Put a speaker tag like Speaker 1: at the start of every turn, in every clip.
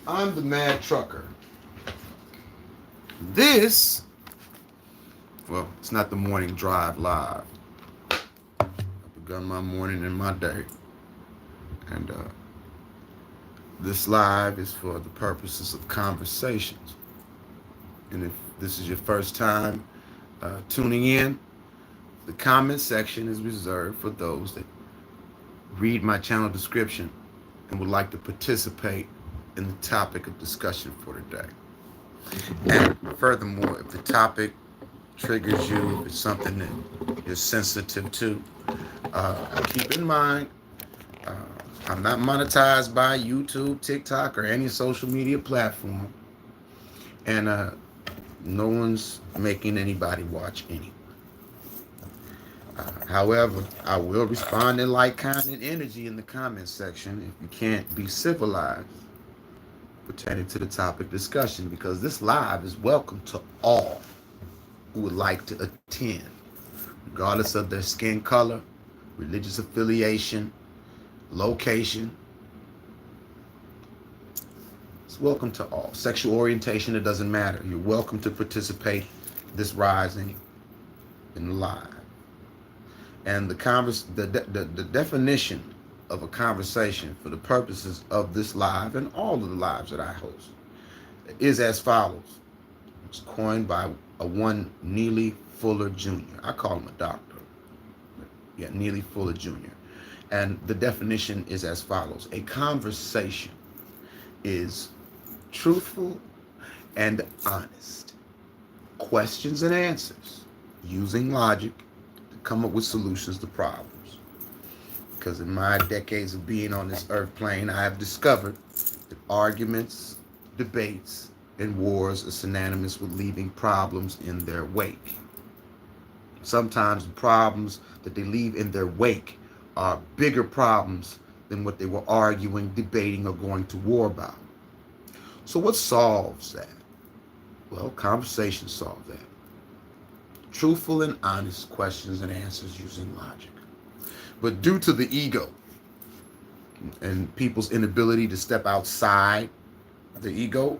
Speaker 1: I'm the Mad Trucker. This, well, it's not the morning drive live. I've begun my morning and my day. And this live is for the purposes of conversations. And if this is your first time tuning in, the comment section is reserved for those that read my channel description and would like to participate in the topic of discussion for today. And furthermore, if the topic triggers you, if it's something that you're sensitive to, keep in mind, uh, I'm not monetized by YouTube, TikTok, or any social media platform, and no one's making anybody watch any. However, I will respond in like, kind, and energy in the comments section if you can't be civilized pertaining to the topic discussion, because this live is welcome to all who would like to attend, regardless of their skin color, religious affiliation, location. It's welcome to all. Sexual orientation, it doesn't matter. You're welcome to participate this rising in the live. And the definition of a conversation for the purposes of this live and all of the lives that I host is as follows. It's coined by a one Neely Fuller Jr. I call him a doctor. Yeah, Neely Fuller Jr. And the definition is as follows. A conversation is truthful and honest. Questions and answers using logic to come up with solutions to problems. Because in my decades of being on this earth plane, I have discovered that arguments, debates, and wars are synonymous with leaving problems in their wake. Sometimes the problems that they leave in their wake are bigger problems than what they were arguing, debating, or going to war about. So what solves that? Well, conversation solves that. Truthful and honest questions and answers using logic. But due to the ego and people's inability to step outside the ego,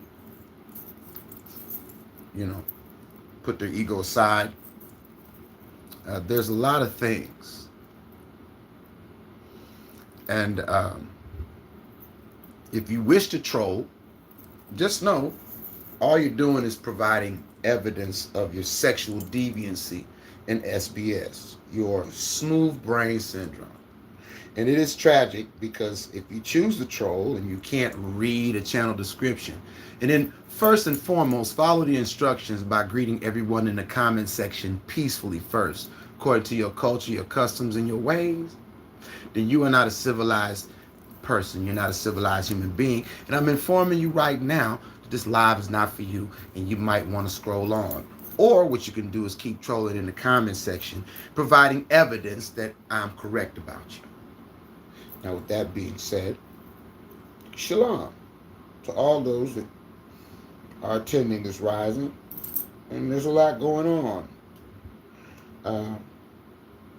Speaker 1: put their ego aside, there's a lot of things. And if you wish to troll, just know all you're doing is providing evidence of your sexual deviancy and SBS, your smooth brain syndrome. And it is tragic because if you choose to troll and you can't read a channel description, and then first and foremost, follow the instructions by greeting everyone in the comment section peacefully first, according to your culture, your customs, and your ways, then you are not a civilized person. You're not a civilized human being. And I'm informing you right now that this live is not for you, and you might want to scroll on. Or what you can do is keep trolling in the comment section, providing evidence that I'm correct about you. Now, with that being said, shalom to all those that are attending this rising. And there's a lot going on.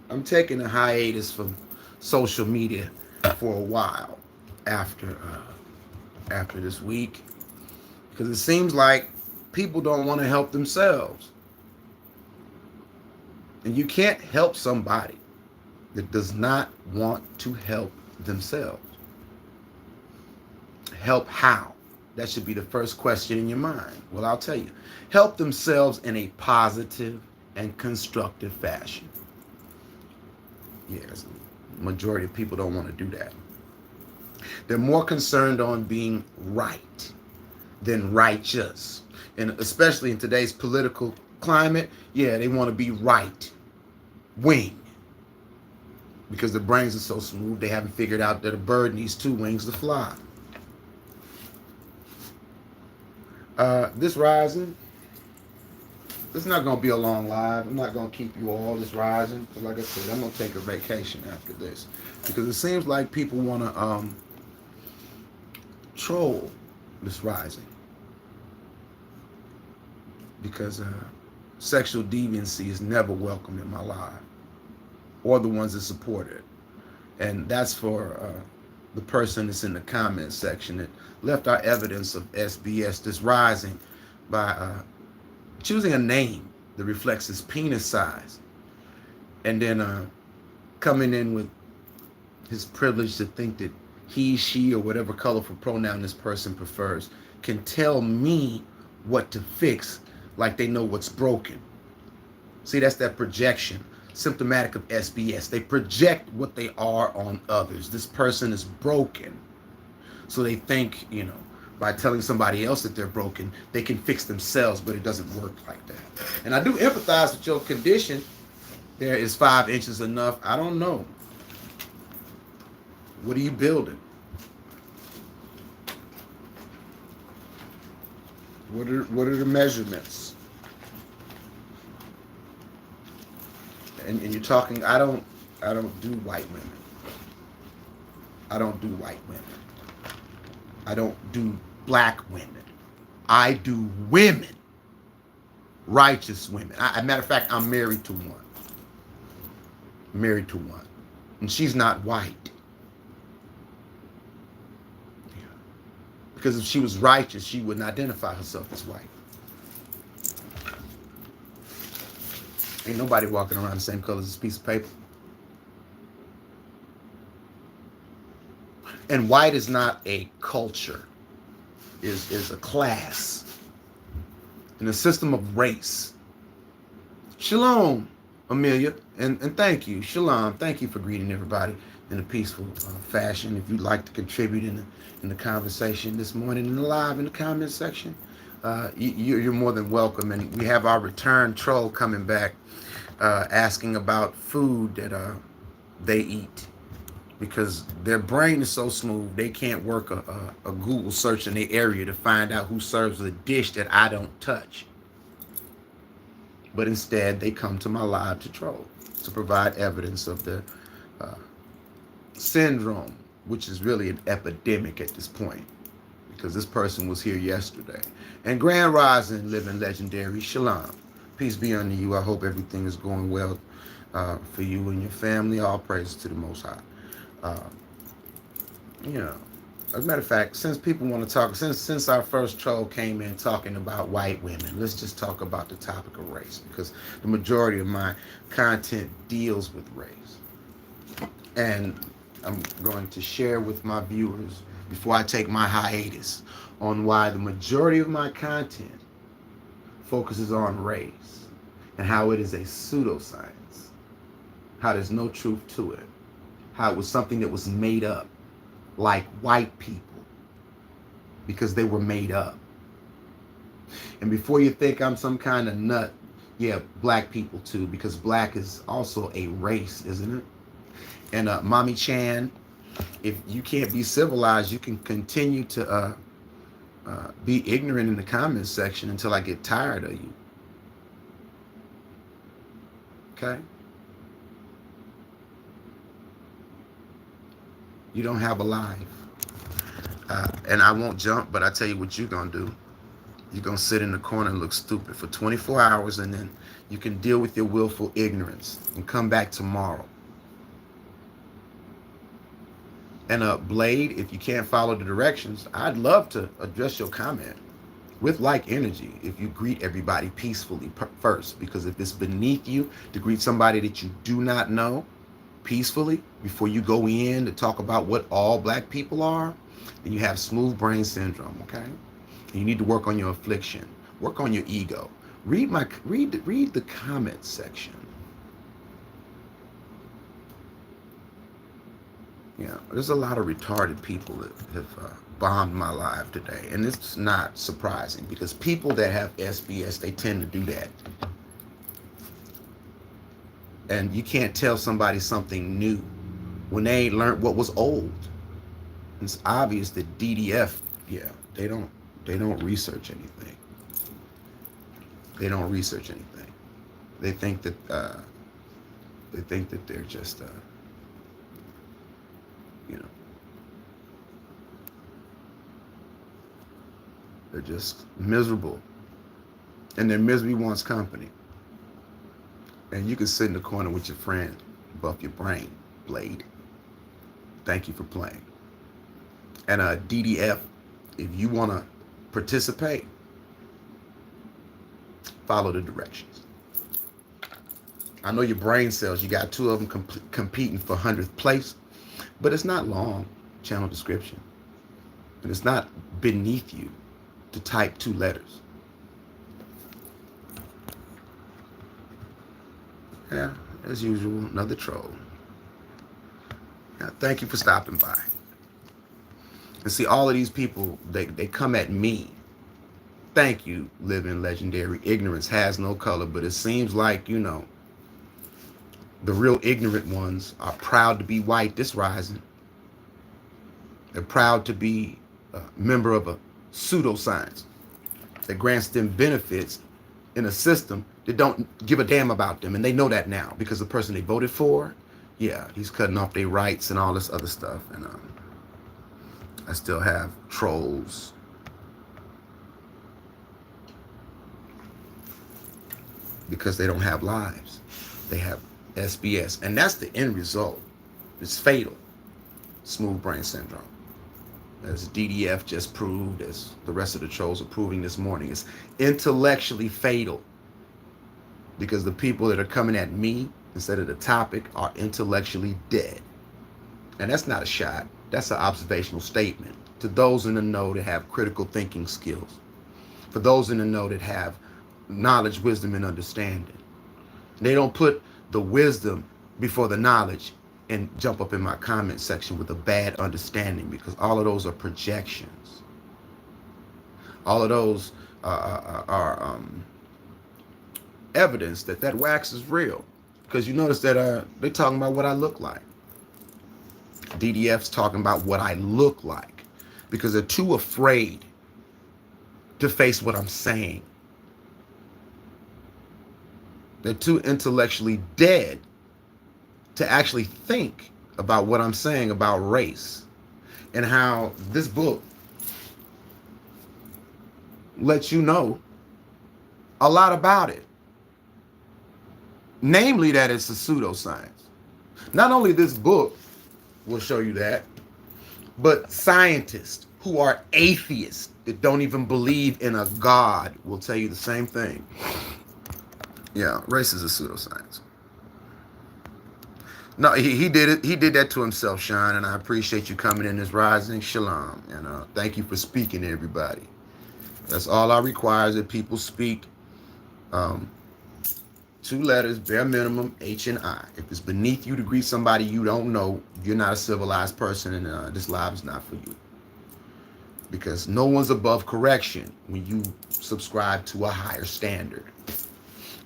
Speaker 1: I'm taking a hiatus from social media for a while after this week, because it seems like people don't want to help themselves. And you can't help somebody that does not want to help themselves. Help how? That should be the first question in your mind. Well, I'll tell you. Help themselves in a positive and constructive fashion. Yes, majority of people don't want to do that. They're more concerned on being right than righteous. And especially in today's political climate, they want to be right wing. Because their brains are so smooth, they haven't figured out that a bird needs two wings to fly. This rising, it's not going to be a long live. I'm not going to keep you all this rising. Because like I said, I'm going to take a vacation after this. Because it seems like people want to troll this rising. Because sexual deviancy is never welcome in my life. Or the ones that support it. And that's for the person that's in the comment section that left our evidence of SBS, this rising, by choosing a name that reflects his penis size, and then coming in with his privilege to think that he, she, or whatever colorful pronoun this person prefers can tell me what to fix, like they know what's broken. See, that's that projection, symptomatic of SBS. They project what they are on others. This person is broken. So they think, by telling somebody else that they're broken, they can fix themselves, but it doesn't work like that. And I do empathize with your condition. There is 5 inches enough. I don't know. What are you building? What are the measurements? And you're talking, I don't do white women. I don't do white women. I don't do black women. I do women. Righteous women. Matter of fact, I'm married to one. Married to one. And she's not white. Yeah. Because if she was righteous, she wouldn't identify herself as white. Ain't nobody walking around the same color as this piece of paper. And white is not a culture, is a class and a system of race. Shalom, Amelia, and thank you. Shalom, thank you for greeting everybody in a peaceful fashion. If you'd like to contribute in the conversation this morning in the live in the comment section, you're more than welcome. And we have our return troll coming back, asking about food that they eat. Because their brain is so smooth, they can't work a Google search in their area to find out who serves a dish that I don't touch. But instead, they come to my live to troll, to provide evidence of the syndrome, which is really an epidemic at this point, because this person was here yesterday. And Grand Rising, living legendary, shalom. Peace be unto you. I hope everything is going well for you and your family. All praise to the Most High. As a matter of fact, since people want to talk, since our first troll came in talking about white women, let's just talk about the topic of race, because the majority of my content deals with race. And I'm going to share with my viewers, before I take my hiatus, on why the majority of my content focuses on race and how it is a pseudoscience, how there's no truth to it, how it was something that was made up, like white people, because they were made up. And before you think I'm some kind of nut, yeah, black people too, because black is also a race, isn't it? And Mommy Chan, if you can't be civilized, you can continue to be ignorant in the comments section until I get tired of you. Okay? You don't have a life. And I won't jump, but I tell you what you're going to do. You're going to sit in the corner and look stupid for 24 hours, and then you can deal with your willful ignorance and come back tomorrow. And Blade, if you can't follow the directions, I'd love to address your comment with like energy if you greet everybody peacefully first. Because if it's beneath you to greet somebody that you do not know peacefully before you go in to talk about what all black people are, then you have smooth brain syndrome, okay? And you need to work on your affliction, work on your ego. Read the comment section. Yeah, there's a lot of retarded people that have bombed my live today, and it's not surprising because people that have SBS, they tend to do that. And you can't tell somebody something new when they ain't learned what was old. It's obvious that DDF, yeah, they don't research anything. They don't research anything. They think that they're just they're just miserable, and their misery wants company. And you can sit in the corner with your friend, buff your brain, Blade. Thank you for playing. And a DDF, if you want to participate, follow the directions. I know your brain cells, you got two of them competing for 100th place, but it's not long, channel description. And it's not beneath you to type 2 letters. Yeah, as usual, another troll. Yeah, thank you for stopping by. And see, all of these people, they come at me. Thank you, living legendary. Ignorance has no color, but it seems like, you know, the real ignorant ones are proud to be white this rising. They're proud to be a member of a pseudoscience that grants them benefits in a system that don't give a damn about them. And they know that now because the person they voted for, yeah, he's cutting off their rights and all this other stuff. And I still have trolls. Because they don't have lives. They have SBS. And that's the end result. It's fatal. Smooth brain syndrome. As DDF just proved, as the rest of the trolls are proving this morning, it's intellectually fatal. Because the people that are coming at me instead of the topic are intellectually dead. And that's not a shot. That's an observational statement. To those in the know that have critical thinking skills. For those in the know that have knowledge, wisdom, and understanding. They don't put the wisdom before the knowledge and jump up in my comment section with a bad understanding, because all of those are projections. All of those are evidence that wax is real. Because you notice that they're talking about what I look like. DDF's talking about what I look like because they're too afraid to face what I'm saying. They're too intellectually dead to actually think about what I'm saying about race and how this book lets you know a lot about it. Namely, that it's a pseudoscience. Not only this book will show you that, but scientists who are atheists that don't even believe in a God will tell you the same thing. Yeah, race is a pseudoscience. No, he did it. He did that to himself, Sean, and I appreciate you coming in this rising. Shalom. And thank you for speaking to everybody. That's all I require is that people speak 2 letters, bare minimum, H and I. If it's beneath you to greet somebody you don't know, you're not a civilized person, and this live is not for you. Because no one's above correction when you subscribe to a higher standard.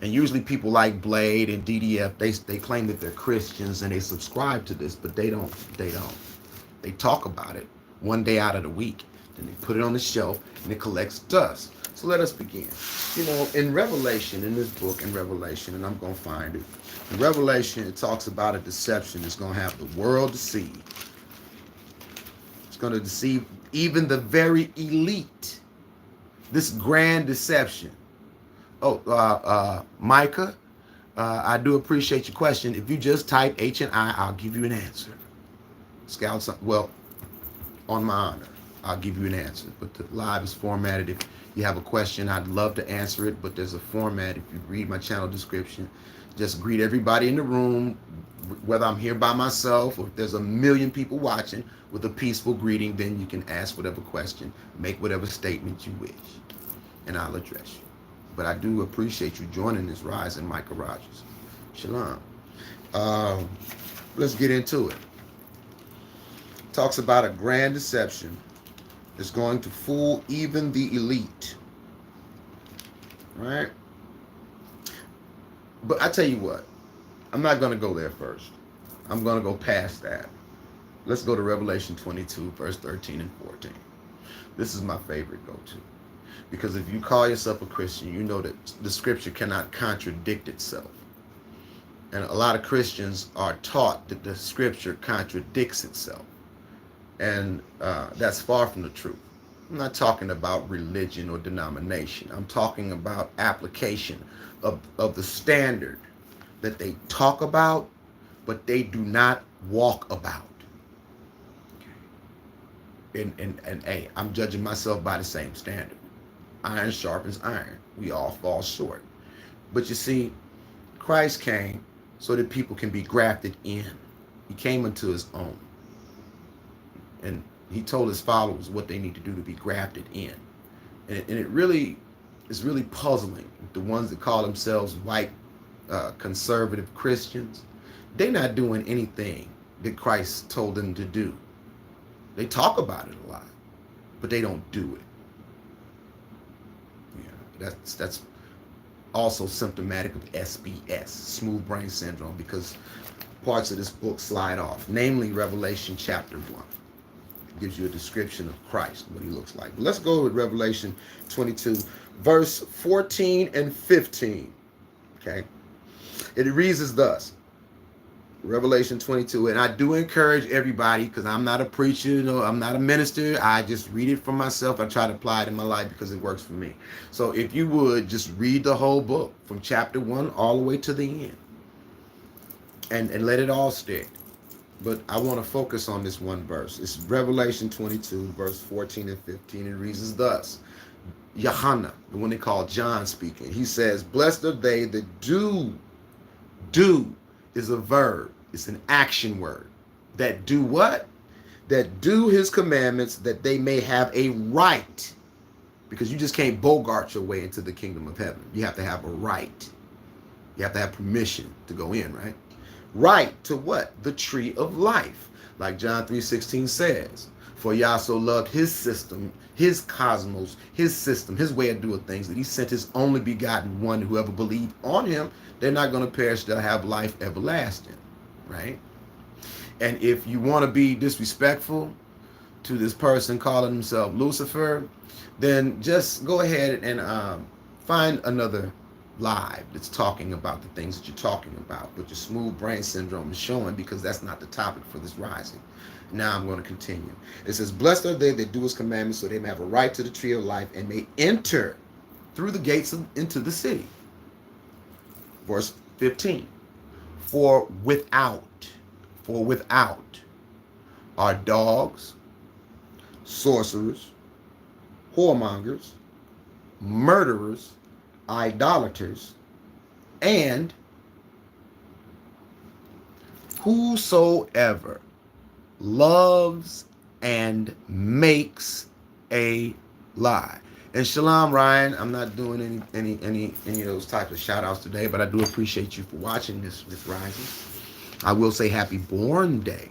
Speaker 1: And usually people like Blade and DDF, they claim that they're Christians and they subscribe to this, but they don't. They talk about it one day out of the week. Then they put it on the shelf and it collects dust. So let us begin. You know, in Revelation, in this book, in Revelation, and I'm going to find it. In Revelation, it talks about a deception that's going to have the world deceived. It's going to deceive even the very elite. This grand deception. Oh, Micah, I do appreciate your question. If you just type H and I, I'll give you an answer. Scouts, well, on my honor, I'll give you an answer. But the live is formatted. If you have a question, I'd love to answer it, but there's a format. If you read my channel description, just greet everybody in the room, whether I'm here by myself or if there's a million people watching, with a peaceful greeting. Then you can ask whatever question, make whatever statement you wish, and I'll address you. But I do appreciate you joining this Rise in Micah Rogers. Shalom. Let's get into it. Talks about a grand deception that's going to fool even the elite. Right? But I tell you what, I'm not going to go there first. I'm going to go past that. Let's go to Revelation 22, verse 13 and 14. This is my favorite go-to. Because if you call yourself a Christian, you know that the scripture cannot contradict itself. And a lot of Christians are taught that the scripture contradicts itself. And that's far from the truth. I'm not talking about religion or denomination. I'm talking about application of the standard that they talk about, but they do not walk about. And hey, I'm judging myself by the same standard. Iron sharpens iron. We all fall short. But you see, Christ came so that people can be grafted in. He came into his own. And he told his followers what they need to do to be grafted in. And it really is really puzzling. The ones that call themselves white conservative Christians, they're not doing anything that Christ told them to do. They talk about it a lot, but they don't do it. Yeah, that's also symptomatic of SBS, smooth brain syndrome, because parts of this book slide off, namely Revelation chapter 1. It gives you a description of Christ, what he looks like. But let's go with Revelation 22, verse 14 and 15. Okay? It reads as thus. Revelation 22, and I do encourage everybody, because I'm not a preacher, I'm not a minister, I just read it for myself. I try to apply it in my life because it works for me. So if you would just read the whole book from chapter 1 all the way to the end, and let it all stick. But I want to focus on this one verse. It's Revelation 22, verse 14 and 15. It reads as thus. Yohanan, the one they call John speaking, he says, blessed are they that do is a verb. It's an action word. That do what? That do his commandments, that they may have a right. Because you just can't bogart your way into the kingdom of heaven. You have to have a right. You have to have permission to go in, right? Right to what? The tree of life. Like John 3:16 says, for Yah so loved his system, his cosmos, his system, his way of doing things, that he sent his only begotten one, whoever believed on him, they're not going to perish, they'll have life everlasting, right? And if you want to be disrespectful to this person calling himself Lucifer, then just go ahead and find another live that's talking about the things that you're talking about, but your smooth brain syndrome is showing, because that's not the topic for this rising. Now I'm going to continue. It says, blessed are they that do his commandments, so they may have a right to the tree of life and may enter through the gates into the city. Verse 15, for without are dogs, sorcerers, whoremongers, murderers, idolaters, and whosoever loves and makes a lie. And shalom, Ryan. I'm not doing any of those types of shout outs today, but I do appreciate you for watching this rising. I will say happy born day,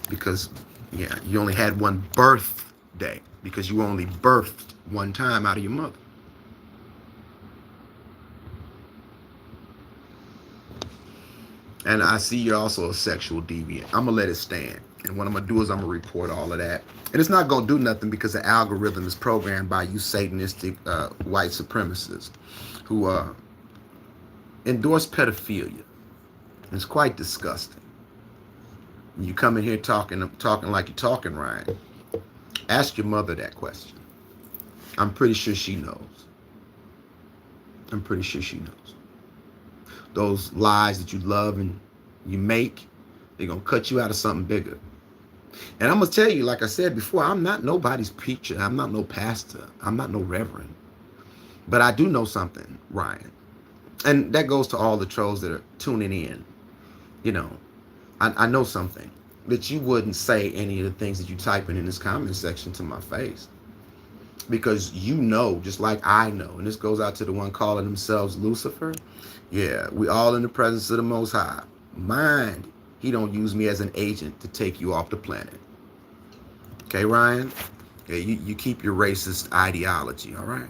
Speaker 1: because yeah, you only had one birthday, because you were only birthed one time out of your mother. And I see you're also a sexual deviant. I'm going to let it stand. And what I'm going to do is I'm going to report all of that. And it's not going to do nothing, because the algorithm is programmed by you Satanistic white supremacists who endorse pedophilia. It's quite disgusting. You come in here talking like you're talking, Ryan. Ask your mother that question. I'm pretty sure she knows. I'm pretty sure she knows. Those lies that you love and you make, they're going to cut you out of something bigger. And I'm going to tell you, like I said before, I'm not nobody's preacher. I'm not no pastor. I'm not no reverend. But I do know something, Ryan. And that goes to all the trolls that are tuning in. You know, I know something, that you wouldn't say any of the things that you typing in this comment section to my face. Because you know, just like I know, and this goes out to the one calling themselves Lucifer. Yeah, we all in the presence of the Most High. Mind, he don't use me as an agent to take you off the planet. Okay, Ryan? Yeah, you keep your racist ideology, all right?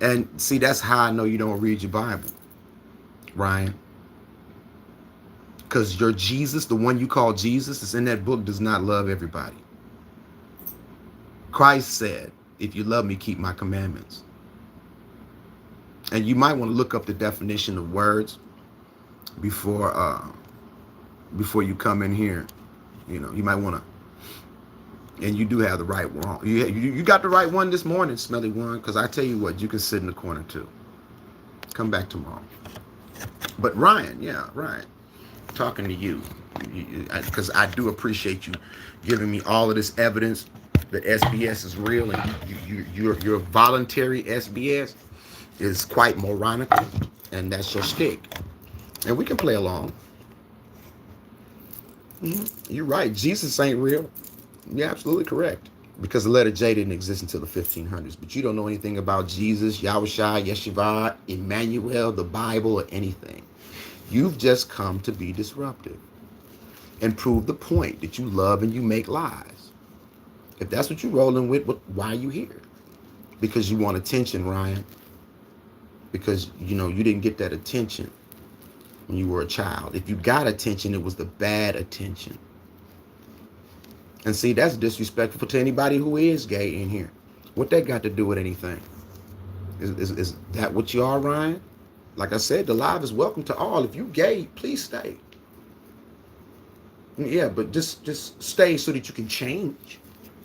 Speaker 1: And see, that's how I know you don't read your Bible, Ryan. Because your Jesus, the one you call Jesus, that's in that book, does not love everybody. Christ said, if you love me, keep my commandments. And you might want to look up the definition of words before you come in here. You know, you might want to. And you do have the right one. You got the right one this morning, smelly one. Because I tell you what, you can sit in the corner too. Come back tomorrow. But Ryan, yeah, Ryan, talking to you. because I do appreciate you giving me all of this evidence that SBS is real, and your voluntary SBS is quite moronical, and that's your shtick. And we can play along. You're right. Jesus ain't real. You're absolutely correct. Because the letter J didn't exist until the 1500s. But you don't know anything about Jesus, Yahushua, Yeshua, Emmanuel, the Bible, or anything. You've just come to be disruptive and prove the point that you love and you make lies. If that's what you're rolling with, why are you here? Because you want attention, Ryan. Because, you didn't get that attention when you were a child. If you got attention, it was the bad attention. And see, that's disrespectful to anybody who is gay in here. What that got to do with anything? Is that what you are, Ryan? Like I said, the live is welcome to all. If you gay, please stay. Yeah, but just stay so that you can change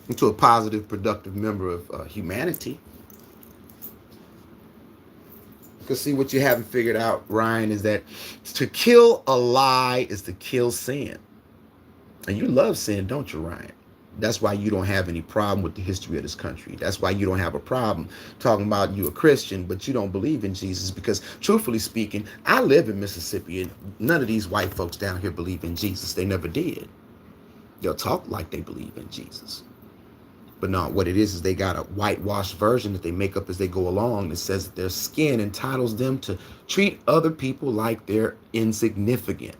Speaker 1: into a positive, productive member of humanity. Because see, what you haven't figured out, Ryan, is that to kill a lie is to kill sin. And you love sin, don't you, Ryan? That's why you don't have any problem with the history of this country. That's why you don't have a problem talking about you a Christian, but you don't believe in Jesus. Because truthfully speaking, I live in Mississippi, and none of these white folks down here believe in Jesus. They never did. They'll talk like they believe in Jesus. But no, what it is they got a whitewashed version that they make up as they go along that says that their skin entitles them to treat other people like they're insignificant.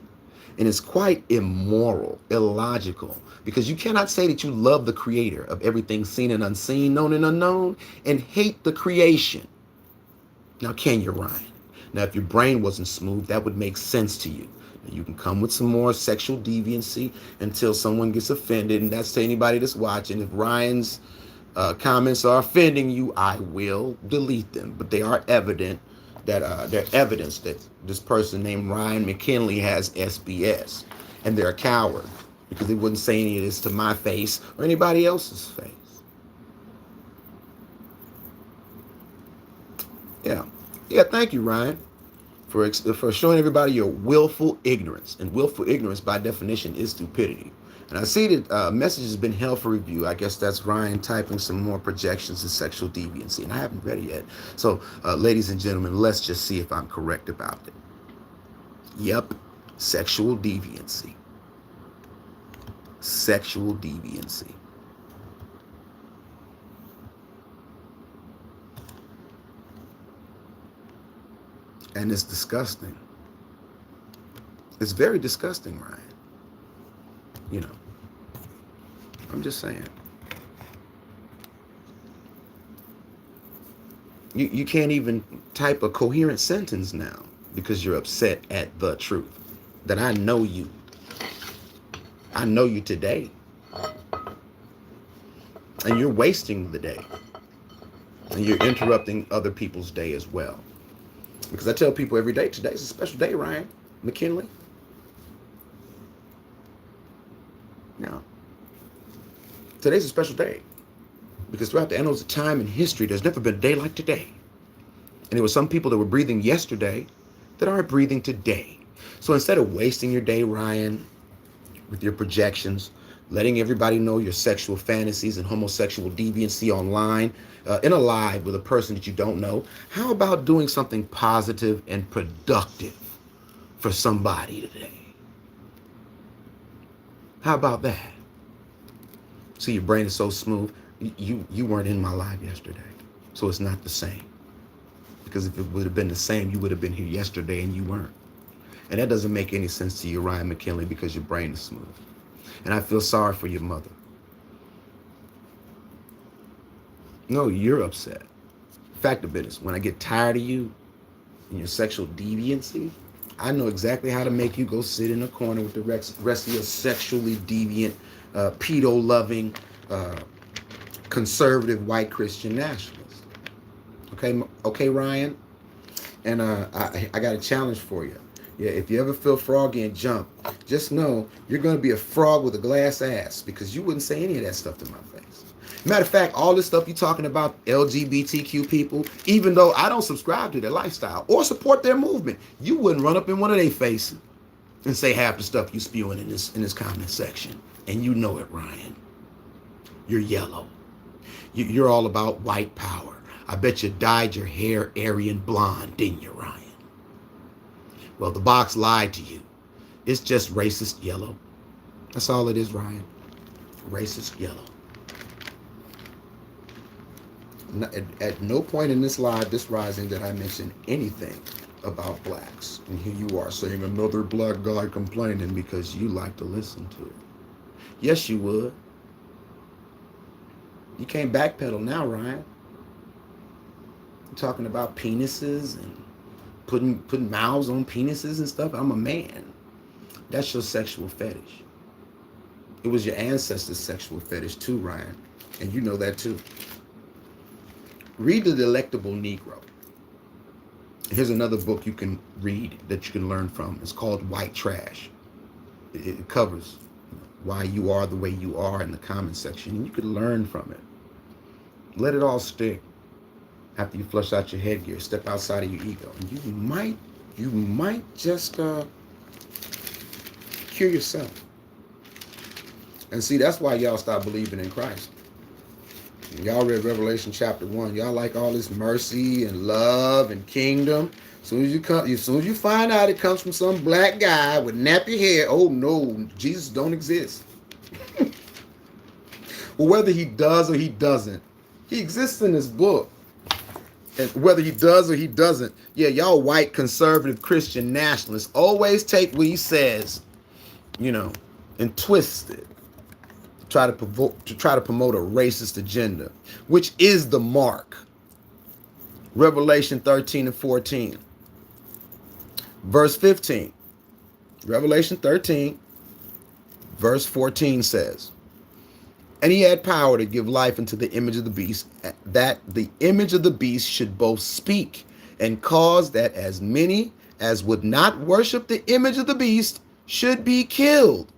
Speaker 1: And it's quite immoral, illogical, because you cannot say that you love the creator of everything seen and unseen, known and unknown, and hate the creation. Now, can you, Ryan? Now, if your brain wasn't smooth, that would make sense to you. Now, you can come with some more sexual deviancy until someone gets offended, and that's to anybody that's watching. If Ryan's comments are offending you, I will delete them, but they are evident that they're evidence that this person named Ryan McKinney has SBS, and they're a coward because they wouldn't say any of this to my face or anybody else's face. Yeah. Thank you, Ryan, for showing everybody your willful ignorance, and willful ignorance by definition is stupidity. And I see that message has been held for review. I guess that's Ryan typing some more projections of sexual deviancy, and I haven't read it yet. So, ladies and gentlemen, let's just see if I'm correct about it. Yep, sexual deviancy. Sexual deviancy. And it's disgusting. It's very disgusting, Ryan. I'm just saying. You can't even type a coherent sentence now because you're upset at the truth. That I know you. I know you today. And you're wasting the day. And you're interrupting other people's day as well. Because I tell people every day, today's a special day, Ryan McKinley. Now, today's a special day because throughout the annals of time and history, there's never been a day like today. And there were some people that were breathing yesterday that aren't breathing today. So instead of wasting your day, Ryan, with your projections, letting everybody know your sexual fantasies and homosexual deviancy online, in a live with a person that you don't know, how about doing something positive and productive for somebody today? How about that? See, your brain is so smooth. You weren't in my live yesterday, so it's not the same. Because if it would have been the same, you would have been here yesterday and you weren't. And that doesn't make any sense to you, Ryan McKinley, because your brain is smooth. And I feel sorry for your mother. No, you're upset. Fact of business, when I get tired of you and your sexual deviancy, I know exactly how to make you go sit in a corner with the rest of your sexually deviant, pedo-loving, conservative white Christian nationalists. Okay, Ryan? And I got a challenge for you. Yeah, if you ever feel froggy and jump, just know you're going to be a frog with a glass ass because you wouldn't say any of that stuff to my face. Matter of fact, all this stuff you're talking about, LGBTQ people, even though I don't subscribe to their lifestyle or support their movement, you wouldn't run up in one of their faces. and say half the stuff you spewing in this comment section. And you know it, Ryan. You're yellow. You're all about white power. I bet you dyed your hair Aryan blonde, didn't you, Ryan? Well, the box lied to you. It's just racist yellow. That's all it is, Ryan. Racist yellow. At no point in this live, this rising, did I mention anything about blacks. And here you are saying another black guy complaining because you like to listen to it. Yes, you would. You can't backpedal now, Ryan. You're talking about penises and putting mouths on penises and stuff. I'm a man. That's your sexual fetish. It was your ancestors' sexual fetish too, Ryan. And you know that too. Read The Delectable Negro. Here's another book you can read that you can learn from. It's called White Trash. It covers why you are the way you are in the comment section. And you can learn from it. Let it all stick. After you flush out your headgear, step outside of your ego. And you might just cure yourself. And see, that's why y'all stop believing in Christ. Y'all read Revelation chapter 1. Y'all like all this mercy and love and kingdom. As soon as you find out it comes from some black guy with nappy hair, oh no, Jesus don't exist. Well, whether he does or he doesn't, he exists in this book. And whether he does or he doesn't, yeah, y'all white conservative Christian nationalists always take what he says, and twist it. Try to promote a racist agenda, which is the mark. Revelation 13 and 14. Verse 15. Revelation 13, verse 14 says, and he had power to give life unto the image of the beast, that the image of the beast should both speak and cause that as many as would not worship the image of the beast should be killed.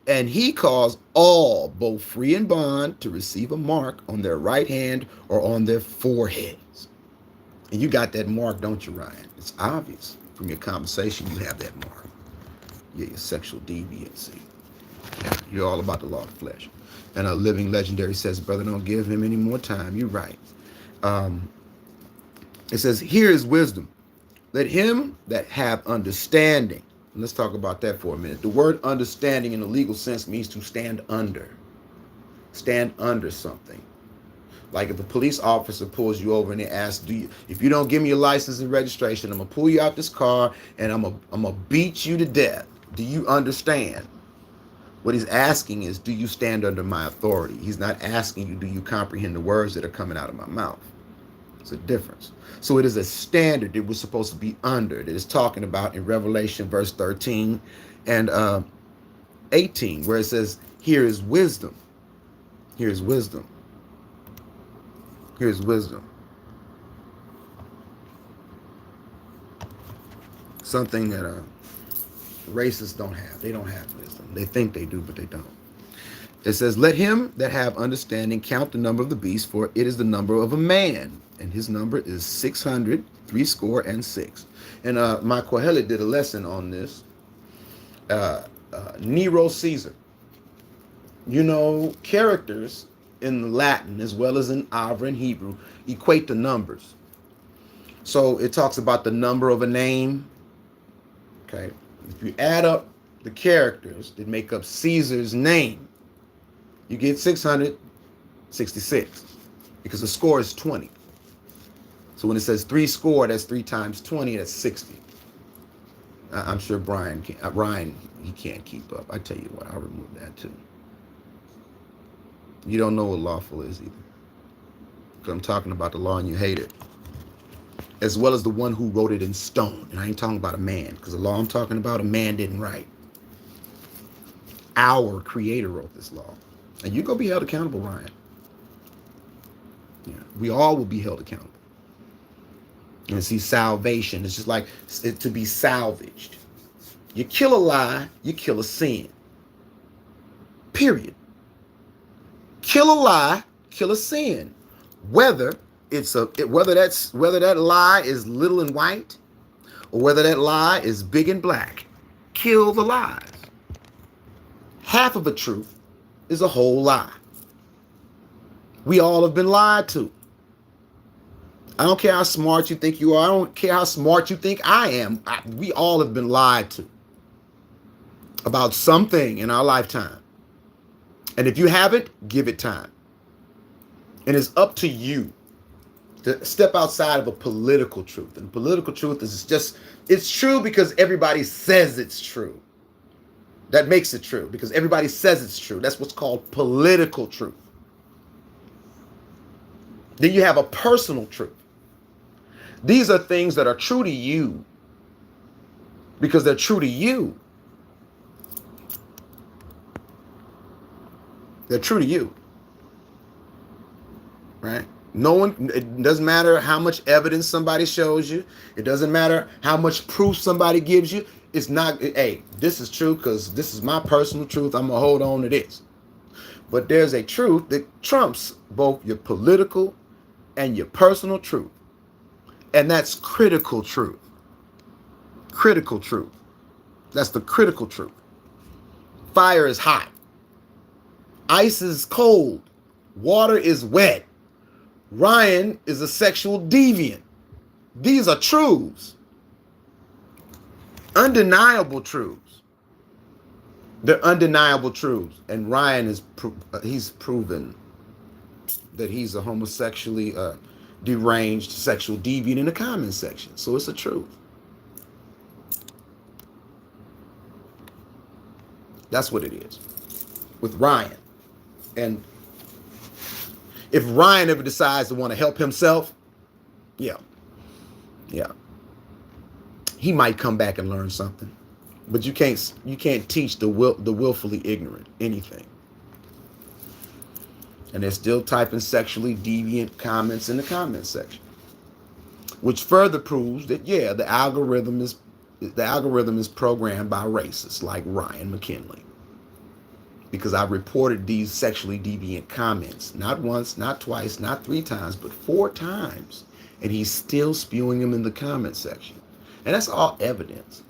Speaker 1: And he caused all, both free and bond, to receive a mark on their right hand or on their foreheads. And you got that mark, don't you, Ryan? It's obvious from your conversation you have that mark. Yeah, your sexual deviancy. Yeah, you're all about the law of the flesh. And a living legendary says, brother, don't give him any more time. You're right. It says, here is wisdom. Let him that have understanding. Let's talk about that for a minute. The word understanding in the legal sense means to stand under. Stand under something. Like if a police officer pulls you over and they ask, if you don't give me your license and registration, I'm going to pull you out this car and I'm going to beat you to death. Do you understand? What he's asking is, do you stand under my authority? He's not asking you, do you comprehend the words that are coming out of my mouth? It's a difference. So it is a standard that we're supposed to be under, that is talking about in Revelation verse 13 and 18, where it says, here is wisdom. Here is wisdom. Here's wisdom. Something that racists don't have. They don't have wisdom. They think they do, but they don't. It says, let him that have understanding count the number of the beast, for it is the number of a man. And his number is 666. And my Kohelet did a lesson on this. Nero Caesar. Characters in Latin as well as in Avra and Hebrew equate the numbers. So it talks about the number of a name. Okay. If you add up the characters that make up Caesar's name, you get 666 because the score is 20. So when it says 3 score, that's 3 times 20, that's 60. I'm sure Ryan, he can't keep up. I tell you what, I'll remove that too. You don't know what lawful is either. Because I'm talking about the law and you hate it. As well as the one who wrote it in stone. And I ain't talking about a man, because the law I'm talking about, a man didn't write. Our Creator wrote this law. And you're going to be held accountable, Ryan. Yeah, we all will be held accountable. And see, salvation is just like to be salvaged. You kill a lie, you kill a sin. Period. Kill a lie, kill a sin. Whether that lie is little and white, or whether that lie is big and black. kill the lies. Half of a truth is a whole lie. We all have been lied to. I don't care how smart you think you are. I don't care how smart you think I am. We all have been lied to about something in our lifetime. And if you haven't, give it time. And it's up to you to step outside of a political truth. And political truth is just, it's true because everybody says it's true. That makes it true because everybody says it's true. That's what's called political truth. Then you have a personal truth. These are things that are true to you because they're true to you. They're true to you. Right? No one, it doesn't matter how much evidence somebody shows you. It doesn't matter how much proof somebody gives you. It's not, hey, this is true because this is my personal truth. I'm going to hold on to this. But there's a truth that trumps both your political and your personal truth. And that's critical truth. Critical truth. That's the critical truth. Fire is hot. Ice is cold. Water is wet. Ryan is a sexual deviant. These are truths. Undeniable truths. They're undeniable truths. And Ryan is he's proven that he's a homosexually deranged sexual deviant in the comment section. So it's a truth. That's what it is with Ryan. And if Ryan ever decides to want to help himself, yeah, he might come back and learn something. But you can't teach the willfully ignorant anything. And they're still typing sexually deviant comments in the comment section, which further proves that the algorithm is programmed by racists like Ryan McKinney. Because I reported these sexually deviant comments, not once, not twice, not 3 times, but 4 times. And he's still spewing them in the comment section. And that's all evidence.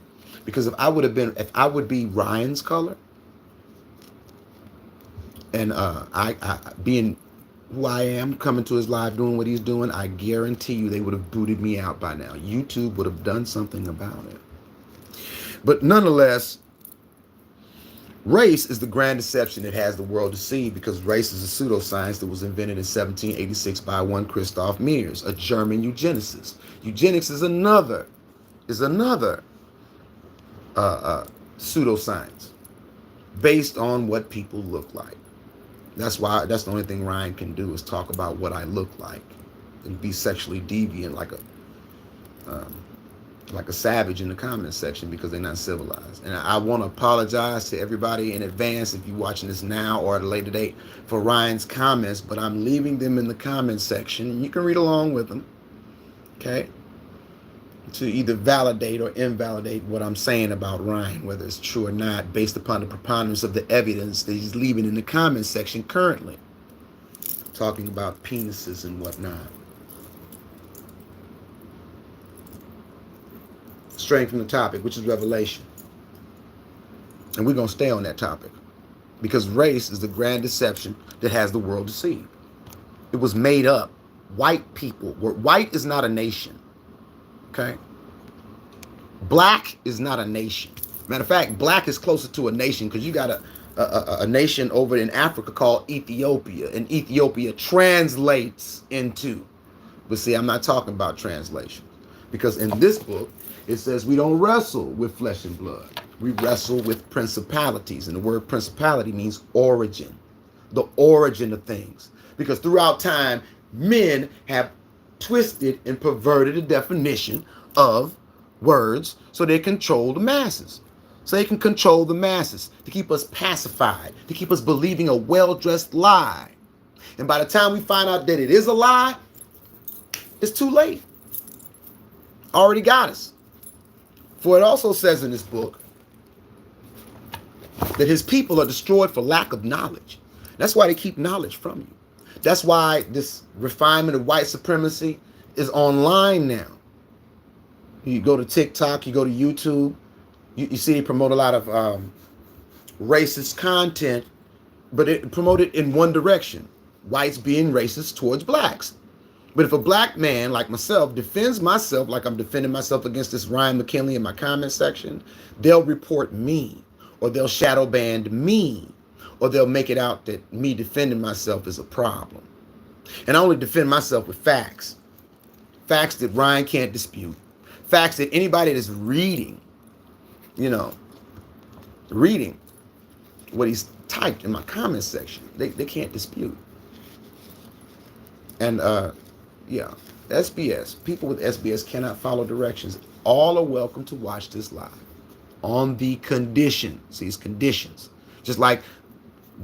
Speaker 1: Because if I would be Ryan's color, and I being who I am, coming to his live, doing what he's doing, I guarantee you they would have booted me out by now. YouTube would have done something about it. But nonetheless, race is the grand deception that has the world deceived, because race is a pseudoscience that was invented in 1786 by one Christoph Mears, a German eugenicist. Eugenics is another pseudoscience based on what people look like. That's the only thing Ryan can do is talk about what I look like and be sexually deviant like a savage in the comment section, because they're not civilized. And I want to apologize to everybody in advance if you're watching this now or at a later date for Ryan's comments, but I'm leaving them in the comment section and you can read along with them, okay, to either validate or invalidate what I'm saying about Ryan, whether it's true or not, based upon the preponderance of the evidence that he's leaving in the comment section currently, talking about penises and whatnot. Straying from the topic, which is Revelation. And we're going to stay on that topic, because race is the grand deception that has the world deceived. It was made up. White people white is not a nation. Okay? Black is not a nation. Matter of fact, black is closer to a nation, because you got a nation over in Africa called Ethiopia, and Ethiopia translates into. But see, I'm not talking about translation, because in this book, it says we don't wrestle with flesh and blood. We wrestle with principalities. And the word principality means origin, the origin of things. Because throughout time, men have twisted and perverted the definition of words so they control the masses. So they can control the masses to keep us pacified, to keep us believing a well-dressed lie. And by the time we find out that it is a lie, it's too late. Already got us. For it also says in this book that his people are destroyed for lack of knowledge. That's why they keep knowledge from you. That's why this refinement of white supremacy is online now. You go to TikTok, you go to YouTube, You see, they promote a lot of racist content, but it promoted in one direction: whites being racist towards blacks. But if a black man like myself defends myself like I'm defending myself against this Ryan McKinley in my comment section, they'll report me, or they'll shadow ban me, or they'll make it out that me defending myself is a problem. And I only defend myself with facts. Facts that Ryan can't dispute. Facts that anybody that's reading, you know, reading what he's typed in my comment section, they can't dispute. And yeah, SBS. People with SBS cannot follow directions. All are welcome to watch this live on the conditions. These conditions. Just like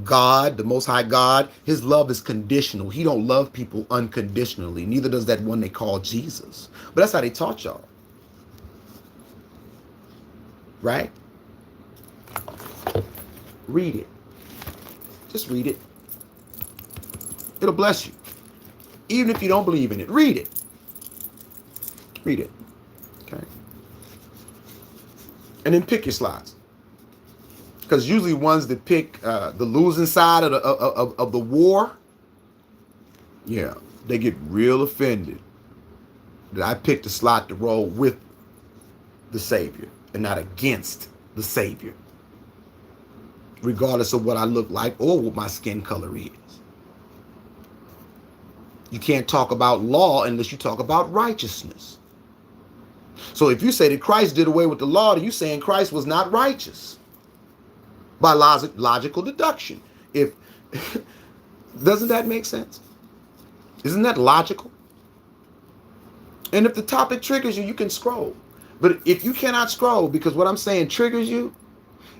Speaker 1: God, the Most High God, his love is conditional. He don't love people unconditionally. Neither does that one they call Jesus. But that's how they taught y'all. Right? Read it. Just read it. It'll bless you. Even if you don't believe in it, read it. Read it. Okay? And then pick your slides. Because usually ones that pick the losing side of the war, yeah, they get real offended that I picked a slot to roll with the Savior and not against the Savior, regardless of what I look like or what my skin color is. You can't talk about law unless you talk about righteousness. So if you say that Christ did away with the law, then you're saying Christ was not righteous. By logical deduction. If doesn't that make sense? Isn't that logical? And if the topic triggers you, you can scroll. But if you cannot scroll because what I'm saying triggers you,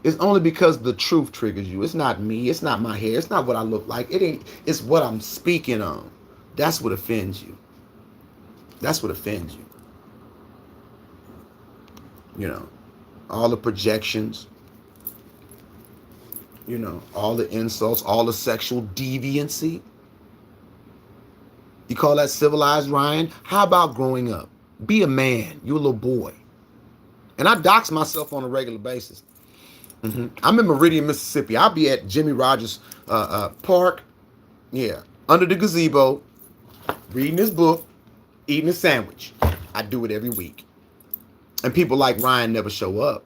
Speaker 1: it's only because the truth triggers you. It's not me. It's not my hair. It's not what I look like. It ain't. It's what I'm speaking on. That's what offends you. That's what offends you. You know, all the projections. You know, all the insults, all the sexual deviancy. You call that civilized, Ryan? How about growing up? Be a man. You're a little boy. And I dox myself on a regular basis. I'm in Meridian, Mississippi. I'll be at Jimmy Rogers Park. Yeah. Under the gazebo, reading this book, eating a sandwich. I do it every week. And people like Ryan never show up.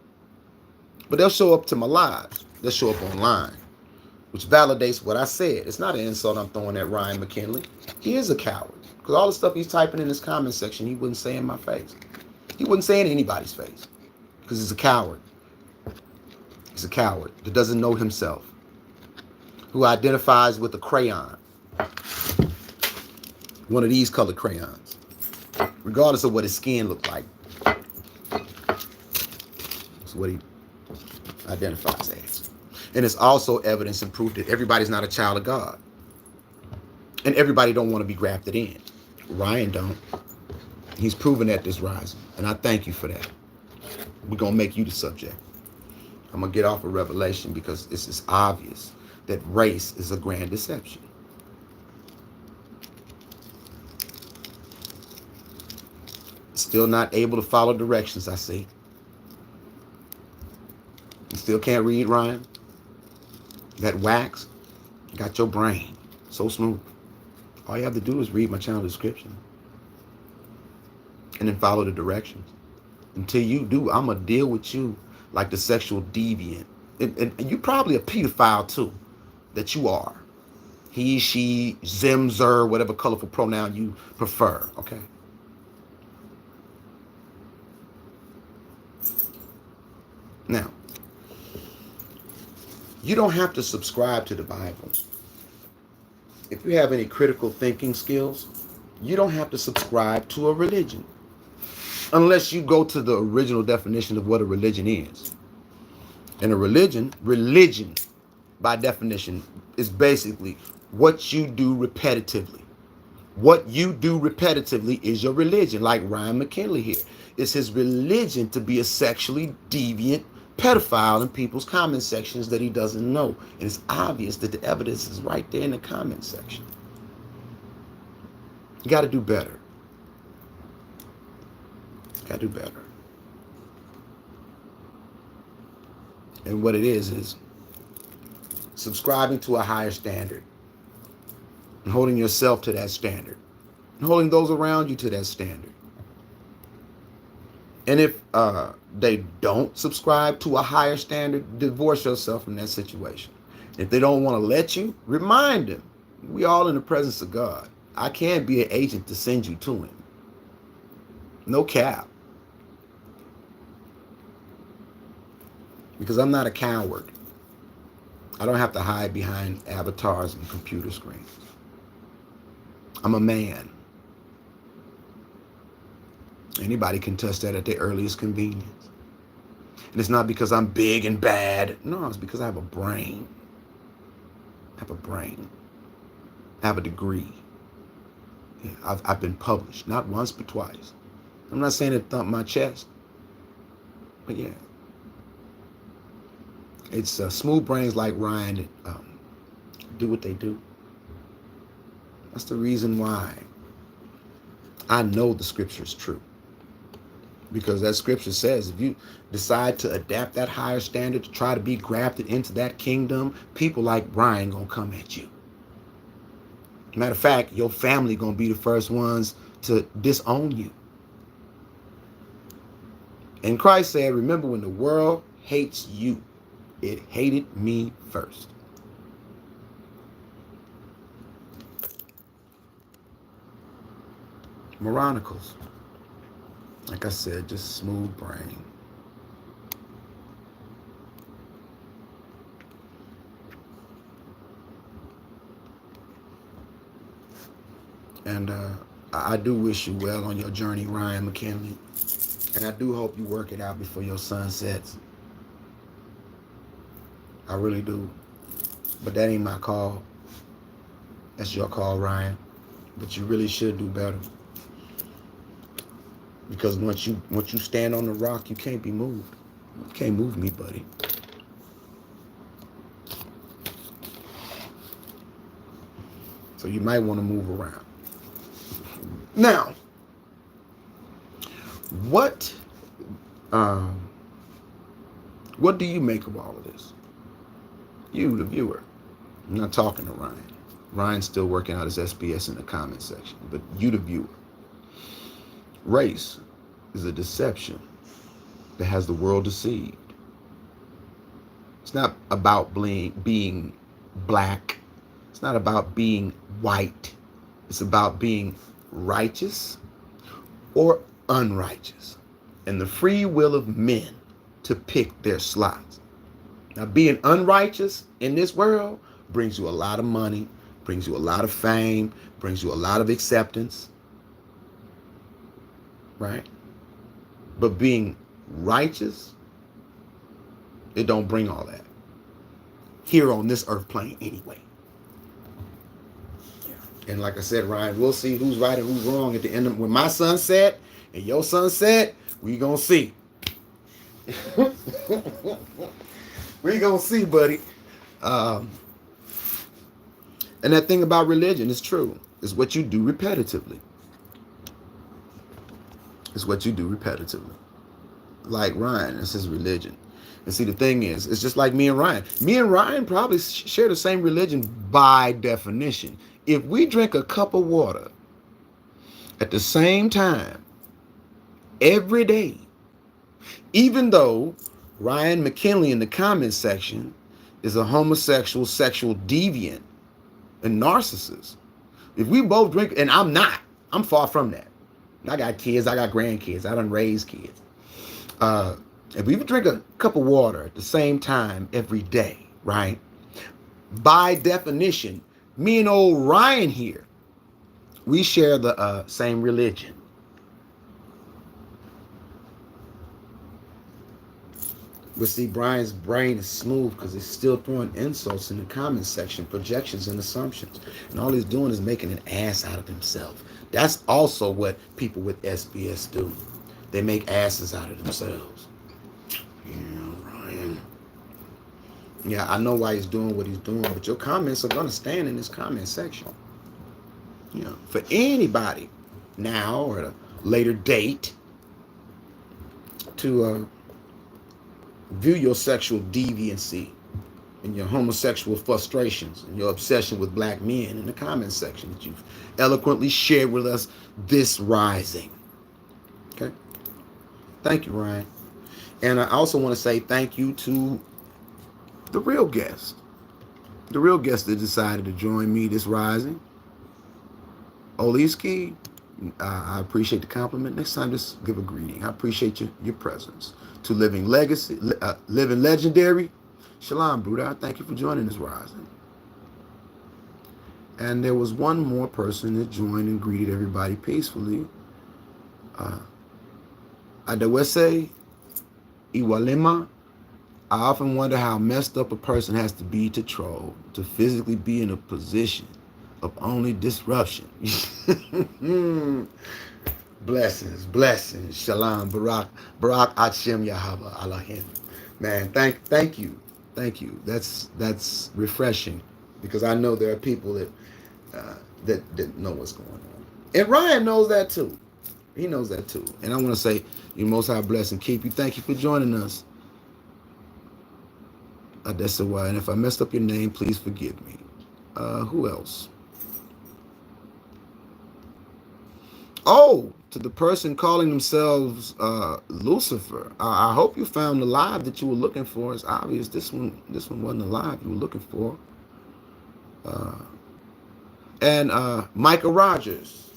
Speaker 1: But they'll show up to my lives. They'll show up online, which validates what I said. It's not an insult I'm throwing at Ryan McKinley. He is a coward. Because all the stuff he's typing in his comment section, he wouldn't say in my face. He wouldn't say in anybody's face. Because he's a coward. He's a coward that doesn't know himself. Who identifies with a crayon. One of these colored crayons. Regardless of what his skin looked like. That's what he identifies as. And it's also evidence and proof that everybody's not a child of God. And everybody don't want to be grafted in. Ryan don't. He's proven that this rising. And I thank you for that. We're going to make you the subject. I'm going to get off of Revelation because it's just obvious that race is a grand deception. Still not able to follow directions, I see. You still can't read, Ryan? That wax got your brain so smooth. All you have to do is read my channel description. And then follow the directions. Until you do, I'm going to deal with you like the sexual deviant. And you probably a pedophile too. That you are. He, she, zim, zer, whatever colorful pronoun you prefer. Okay? Now, you don't have to subscribe to the Bible. If you have any critical thinking skills, you don't have to subscribe to a religion. Unless you go to the original definition of what a religion is. And a religion, by definition, is basically what you do repetitively. What you do repetitively is your religion, like Ryan McKinley here. It's his religion to be a sexually deviant pedophile in people's comment sections that he doesn't know. And it's obvious that the evidence is right there in the comment section. You got to do better. Got to do better. And what it is subscribing to a higher standard and holding yourself to that standard and holding those around you to that standard. And if they don't subscribe to a higher standard, divorce yourself from that situation. If they don't want to let you, remind them. We all in the presence of God. I can't be an agent to send you to him. No cap. Because I'm not a coward. I don't have to hide behind avatars and computer screens. I'm a man. Anybody can touch that at their earliest convenience. And it's not because I'm big and bad. No, it's because I have a brain. I have a brain. I have a degree. Yeah, I've been published, not once but twice. I'm not saying it thump my chest, but yeah. It's smooth brains like Ryan that do what they do. That's the reason why I know the scripture is true. Because that scripture says if you decide to adapt that higher standard to try to be grafted into that kingdom, people like Brian gonna come at you. Matter of fact, your family gonna be the first ones to disown you. And Christ said, remember when the world hates you, it hated me first. Moronicals. Like I said, just smooth brain. And I do wish you well on your journey, Ryan McKinney. And I do hope you work it out before your sun sets. I really do. But that ain't my call. That's your call, Ryan. But you really should do better. Because once you stand on the rock, you can't be moved. You can't move me, buddy. So you might want to move around. Now, what do you make of all of this? You, the viewer. I'm not talking to Ryan. Ryan's still working out his SBS in the comment section. But you, the viewer. Race is a deception that has the world deceived. It's not about being black. It's not about being white. It's about being righteous or unrighteous. And the free will of men to pick their slots. Now, being unrighteous in this world brings you a lot of money, brings you a lot of fame, brings you a lot of acceptance. Right? But being righteous, it don't bring all that. Here on this earth plane anyway. And like I said, Ryan, we'll see who's right and who's wrong at the end of when my sun set and your sun set, we gonna see. We gonna see, buddy. And that thing about religion is true. It's what you do repetitively. It's what you do repetitively. Like Ryan, it's his religion. And see, the thing is, it's just like me and Ryan. Me and Ryan probably share the same religion by definition. If we drink a cup of water at the same time every day, even though Ryan McKinney in the comment section is a homosexual, sexual deviant, and narcissist, if we both drink, and I'm not, I'm far from that. I got kids, I got grandkids, I done raised kids. If we drink a cup of water at the same time every day, right? By definition, me and old Ryan here, we share the same religion. But see, Brian's brain is smooth because he's still throwing insults in the comment section, projections and assumptions. And all he's doing is making an ass out of himself. That's also what people with SBS do. They make asses out of themselves. Yeah, Ryan. Yeah, I know why he's doing what he's doing, but your comments are going to stand in this comment section. You know, for anybody now or at a later date to View your sexual deviancy and your homosexual frustrations and your obsession with black men in the comment section that you've eloquently shared with us this rising. Okay? Thank you, Ryan. And I also want to say thank you to the real guest. The real guest that decided to join me this rising. Oliski, I appreciate the compliment. Next time, just give a greeting. I appreciate your presence. To Living Legacy, Living Legendary, Shalom, Bruder. Thank you for joining this rising. And there was one more person that joined and greeted everybody peacefully. Adewese Iwalema. I often wonder how messed up a person has to be to troll, to physically be in a position of only disruption. Blessings, blessings. Shalom, Barak Hashem Yahweh Elohim. Man, thank you. That's refreshing, because I know there are people that know what's going on. And Ryan knows that too. He knows that too. And I want to say, you Most High bless and keep you. Thank you for joining us. That's a why. And if I messed up your name, please forgive me. Who else? Oh, to the person calling themselves Lucifer. I hope you found the live that you were looking for. It's obvious this one wasn't the live you were looking for. And Micah Rogers,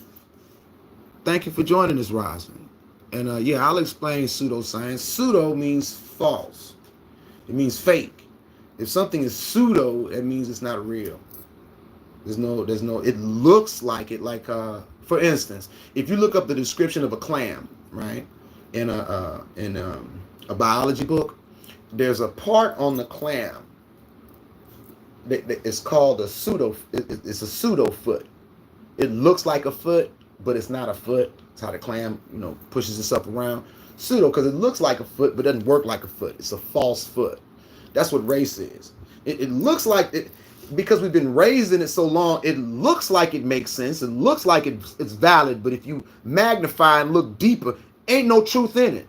Speaker 1: thank you for joining this rising. And yeah, I'll explain pseudoscience. Pseudo means false. It means fake. If something is pseudo, it means it's not real. There's no, it looks like it, like, for instance, if you look up the description of a clam, right, in a biology book, there's a part on the clam that it's called a pseudo, it's a pseudo foot. It looks like a foot, but it's not a foot. It's how the clam, pushes itself around. Pseudo, because it looks like a foot, but doesn't work like a foot. It's a false foot. That's what race is. It looks like it, because we've been raised in it so long, it looks like it makes sense. It looks like it's valid, but if you magnify and look deeper, ain't no truth in it.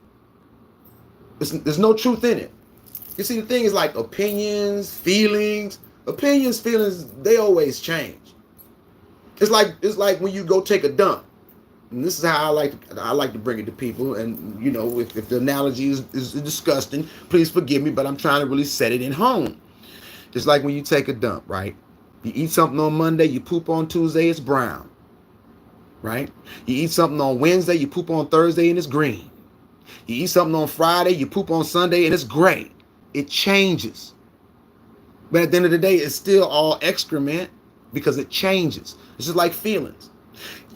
Speaker 1: There's no truth in it. You see, the thing is like opinions, feelings, they always change. It's like when you go take a dump. And this is how I like to bring it to people. And if the analogy is disgusting, please forgive me, but I'm trying to really set it in home. It's like when you take a dump, right? You eat something on Monday, you poop on Tuesday, it's brown, right? You eat something on Wednesday, you poop on Thursday, and it's green. You eat something on Friday, you poop on Sunday, and it's gray. It changes. But at the end of the day, it's still all excrement because it changes. It's just like feelings.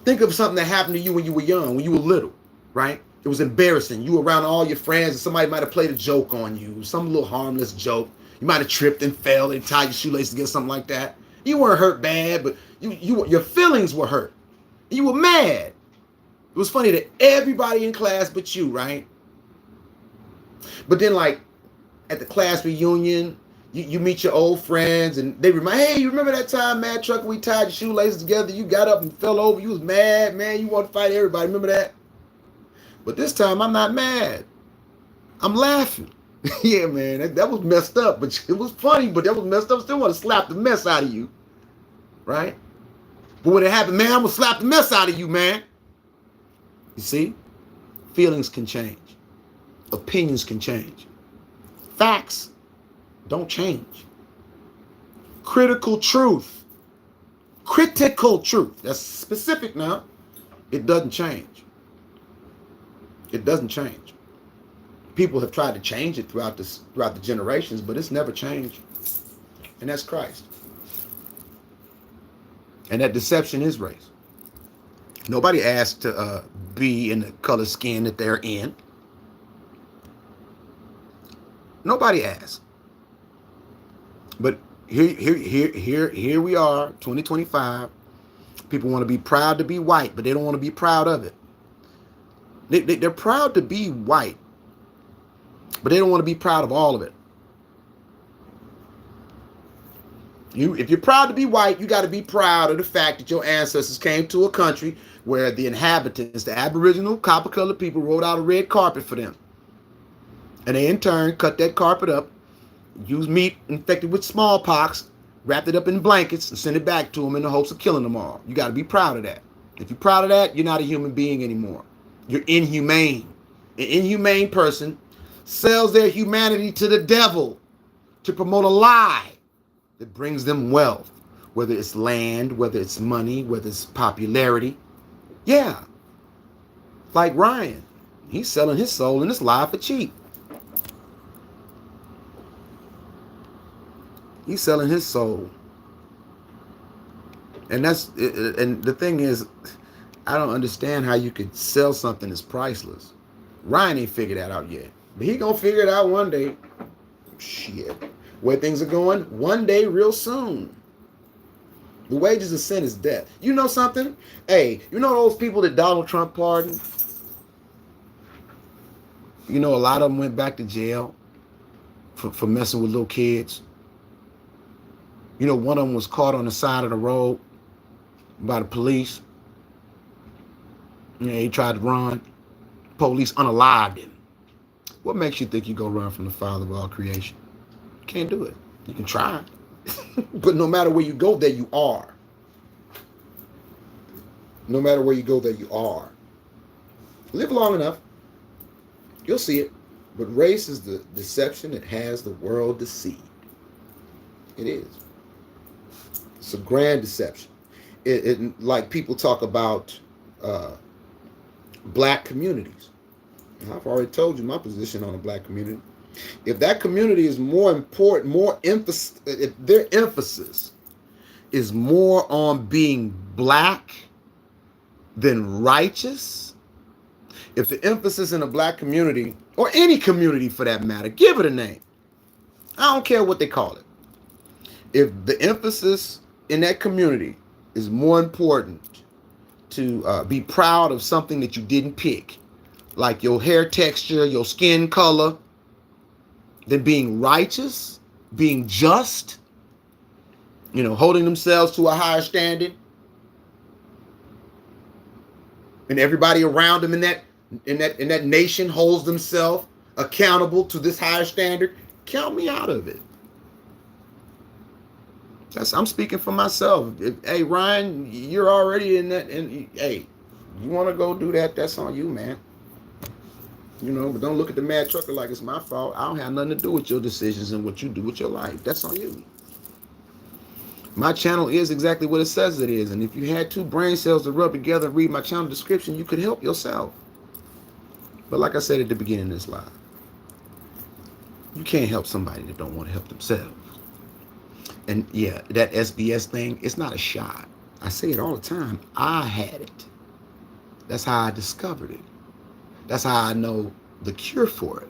Speaker 1: Think of something that happened to you when you were young, when you were little, right? It was embarrassing. You were around all your friends and somebody might have played a joke on you, some little harmless joke. You might have tripped and fell and tied your shoelaces together, something like that. You weren't hurt bad, but your feelings were hurt. You were mad. It was funny that everybody in class but you, right? But then, like, at the class reunion, you meet your old friends and they remind, hey, you remember that time, Mad Truck, we tied your shoelaces together, you got up and fell over, you was mad, man, you want to fight everybody, remember that? But this time, I'm not mad. I'm laughing. Yeah, man, that was messed up, but it was funny, but that was messed up. Still want to slap the mess out of you, right? But when it happened, man, I'm going to slap the mess out of you, man. You see? Feelings can change. Opinions can change. Facts don't change. Critical truth, that's specific now, it doesn't change. It doesn't change. People have tried to change it throughout the generations, but it's never changed. And that's Christ. And that deception is race. Nobody asked to be in the color skin that they're in. Nobody asked. But here we are, 2025. People want to be proud to be white, but they don't want to be proud of it. They're proud to be white, but they don't want to be proud of all of it. If you're proud to be white, you got to be proud of the fact that your ancestors came to a country where the inhabitants, the Aboriginal, copper-colored people, rolled out a red carpet for them. And they in turn cut that carpet up, use meat infected with smallpox, wrapped it up in blankets, and send it back to them in the hopes of killing them all. You got to be proud of that. If you're proud of that, you're not a human being anymore. You're inhumane. An inhumane person sells their humanity to the devil to promote a lie that brings them wealth, whether it's land, whether it's money, whether it's popularity. Yeah, like Ryan. He's selling his soul and his life for cheap. He's selling his soul. And the thing is, I don't understand how you could sell something that's priceless. Ryan ain't figured that out yet. But he gonna figure it out one day. Shit. Where things are going, one day real soon. The wages of sin is death. You know something? Hey, you know those people that Donald Trump pardoned? You know a lot of them went back to jail for messing with little kids. You know, one of them was caught on the side of the road by the police. You know, he tried to run. Police unalived him. What makes you think you go run from the Father of all creation? You can't do it. You can try. But no matter where you go, there you are. No matter where you go, there you are. Live long enough, you'll see it. But race is the deception that has the world deceived. It is. It's a grand deception. It like people talk about black communities. I've already told you my position on the black community. If that community is more important, more emphasis, if their emphasis is more on being black than righteous, if the emphasis in the black community, or any community for that matter, give it a name. I don't care what they call it. If the emphasis in that community is more important to be proud of something that you didn't pick, like your hair texture, your skin color, than being righteous, being just, you know, holding themselves to a higher standard, and everybody around them in that nation holds themselves accountable to this higher standard, count me out of it. I'm speaking for myself. Hey, Ryan, you're already in that. And hey, you want to go do that? That's on you, man. You know, but don't look at the mad trucker like it's my fault. I don't have nothing to do with your decisions and what you do with your life. That's on you. My channel is exactly what it says it is. And if you had two brain cells to rub together and read my channel description, you could help yourself. But like I said at the beginning of this live, you can't help somebody that don't want to help themselves. And yeah, that SBS thing, it's not a shot. I say it all the time. I had it. That's how I discovered it. That's how I know the cure for it.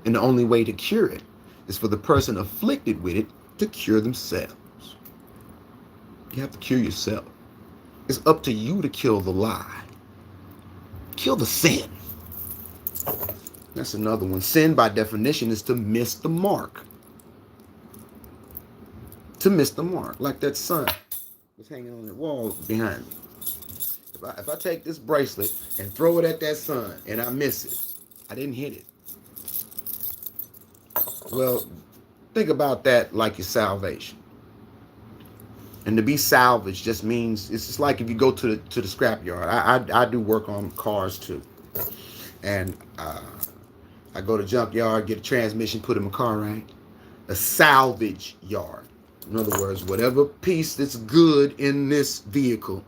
Speaker 1: And the only way to cure it is for the person afflicted with it to cure themselves. You have to cure yourself. It's up to you to kill the lie. Kill the sin. That's another one. Sin, by definition, is to miss the mark. To miss the mark. Like that sun was hanging on the wall behind me. If I take this bracelet and throw it at that sun and I miss it, I didn't hit it. Well, think about that like your salvation. And to be salvaged just means, it's just like if you go to the scrapyard. I do work on cars too. And I go to junkyard, get a transmission, put in my car, right? A salvage yard. In other words, whatever piece that's good in this vehicle,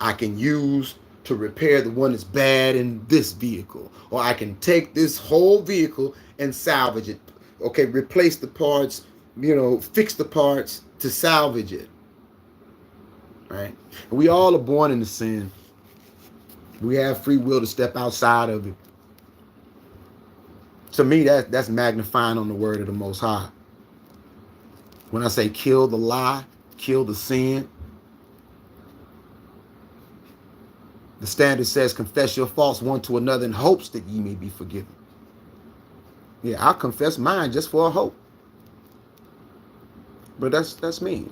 Speaker 1: I can use to repair the one that's bad in this vehicle. Or I can take this whole vehicle and salvage it. Okay, replace the parts, you know, fix the parts to salvage it. Right? And we all are born into sin. We have free will to step outside of it. To me, that's magnifying on the word of the Most High. When I say kill the lie, kill the sin, the standard says confess your faults one to another in hopes that ye may be forgiven. Yeah, I'll confess mine just for a hope. But that's me.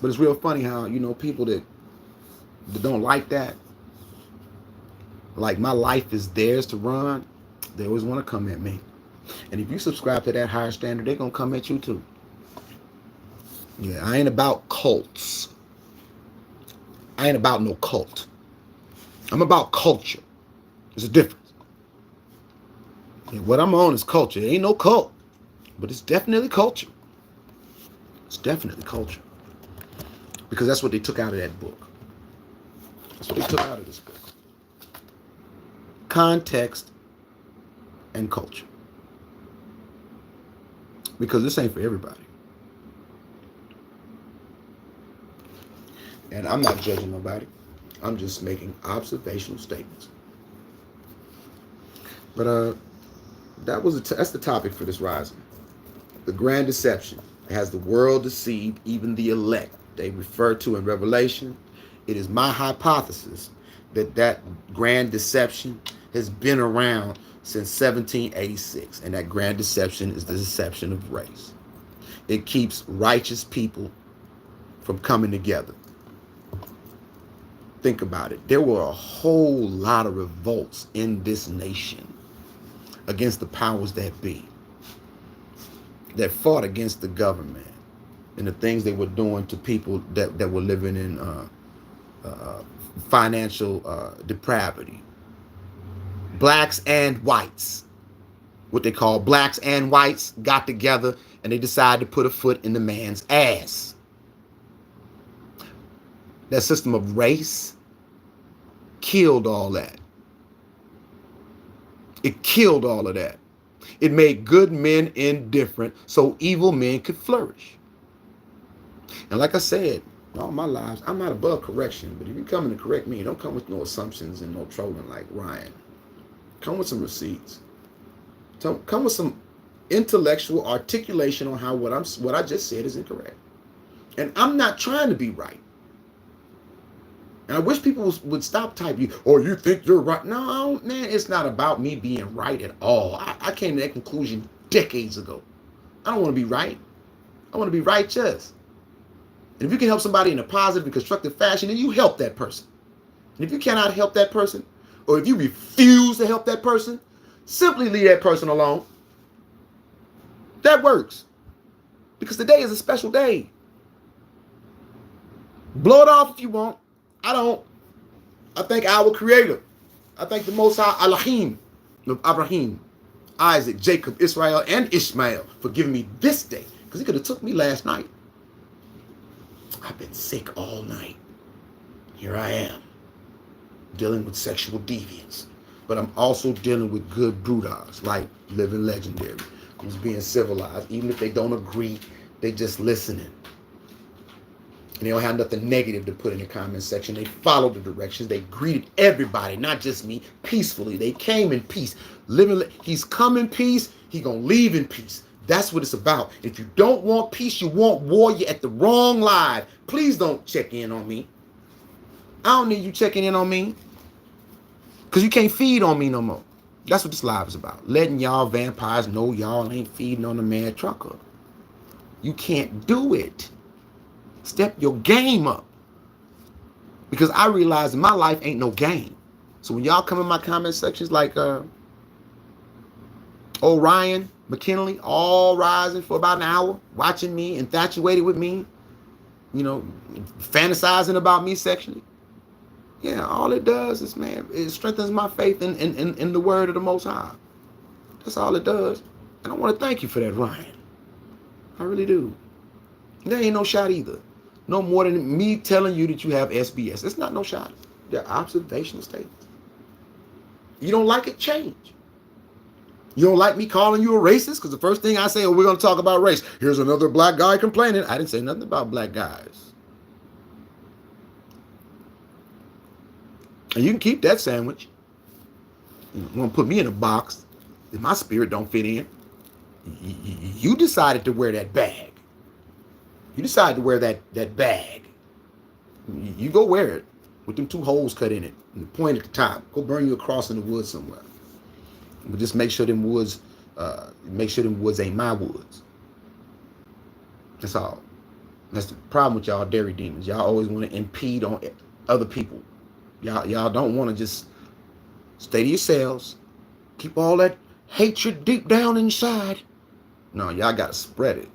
Speaker 1: But it's real funny how, you know, people that don't like that, like my life is theirs to run. They always want to come at me. And if you subscribe to that higher standard, they're going to come at you too. Yeah, I ain't about cults. I ain't about no cult. I'm about culture. There's a difference. Yeah, what I'm on is culture. It ain't no cult. But it's definitely culture. It's definitely culture. Because that's what they took out of that book. That's what they took out of this book. Context and culture. Because this ain't for everybody. And I'm not judging nobody. I'm just making observational statements. But that's the topic for this rising. The grand deception has the world deceived, even the elect. They refer to in Revelation. It is my hypothesis that grand deception has been around since 1786, and that grand deception is the deception of race. It keeps righteous people from coming together. Think about it. There were a whole lot of revolts in this nation against the powers that be, that fought against the government and the things they were doing to people that were living in financial depravity. Blacks and whites, what they call blacks and whites, got together and they decided to put a foot in the man's ass. That system of race killed all that. It killed all of that. It made good men indifferent so evil men could flourish. And like I said, all my lives, I'm not above correction, but if you're coming to correct me, don't come with no assumptions and no trolling like Ryan. Come with some receipts. Come with some intellectual articulation on how what I just said is incorrect. And I'm not trying to be right. And I wish people would stop typing, or you think you're right. No, man, it's not about me being right at all. I came to that conclusion decades ago. I don't want to be right. I want to be righteous. And if you can help somebody in a positive and constructive fashion, then you help that person. And if you cannot help that person, or if you refuse to help that person, simply leave that person alone. That works. Because today is a special day. Blow it off if you want. I don't. I thank our Creator. I thank the Most High Elohim of Abraham, Isaac, Jacob, Israel, and Ishmael for giving me this day. Because he could have took me last night. I've been sick all night. Here I am, dealing with sexual deviance. But I'm also dealing with good brewdogs, like Living Legendary, who's being civilized. Even if they don't agree, they just listening. And they don't have nothing negative to put in the comment section. They followed the directions. They greeted everybody, not just me, peacefully. They came in peace. He's come in peace. He's going to leave in peace. That's what it's about. If you don't want peace, you want war, you're at the wrong live. Please don't check in on me. I don't need you checking in on me. Because you can't feed on me no more. That's what this live is about. Letting y'all vampires know y'all ain't feeding on the mad trucker. You can't do it. Step your game up. Because I realize in my life ain't no game. So when y'all come in my comment sections like Ryan, McKinney, all rising for about an hour, watching me, infatuated with me, fantasizing about me sexually. Yeah, all it does is, man, it strengthens my faith in the word of the Most High. That's all it does. And I want to thank you for that, Ryan. I really do. There ain't no shot either. No more than me telling you that you have SBS. It's not no shot. They're observational statements. You don't like it, change. You don't like me calling you a racist? Because the first thing I say, we're going to talk about race. Here's another black guy complaining. I didn't say nothing about black guys. And you can keep that sandwich. You want to put me in a box that my spirit don't fit in. You decided to wear that bag. You decided to wear that bag. You go wear it with them 2 holes cut in it and the point at the top. Go burn you a cross in the woods somewhere. But just make sure them woods ain't my woods. That's all. That's the problem with y'all dairy demons. Y'all always want to impede on other people. Y'all don't want to just stay to yourselves. Keep all that hatred deep down inside. No, y'all got to spread it.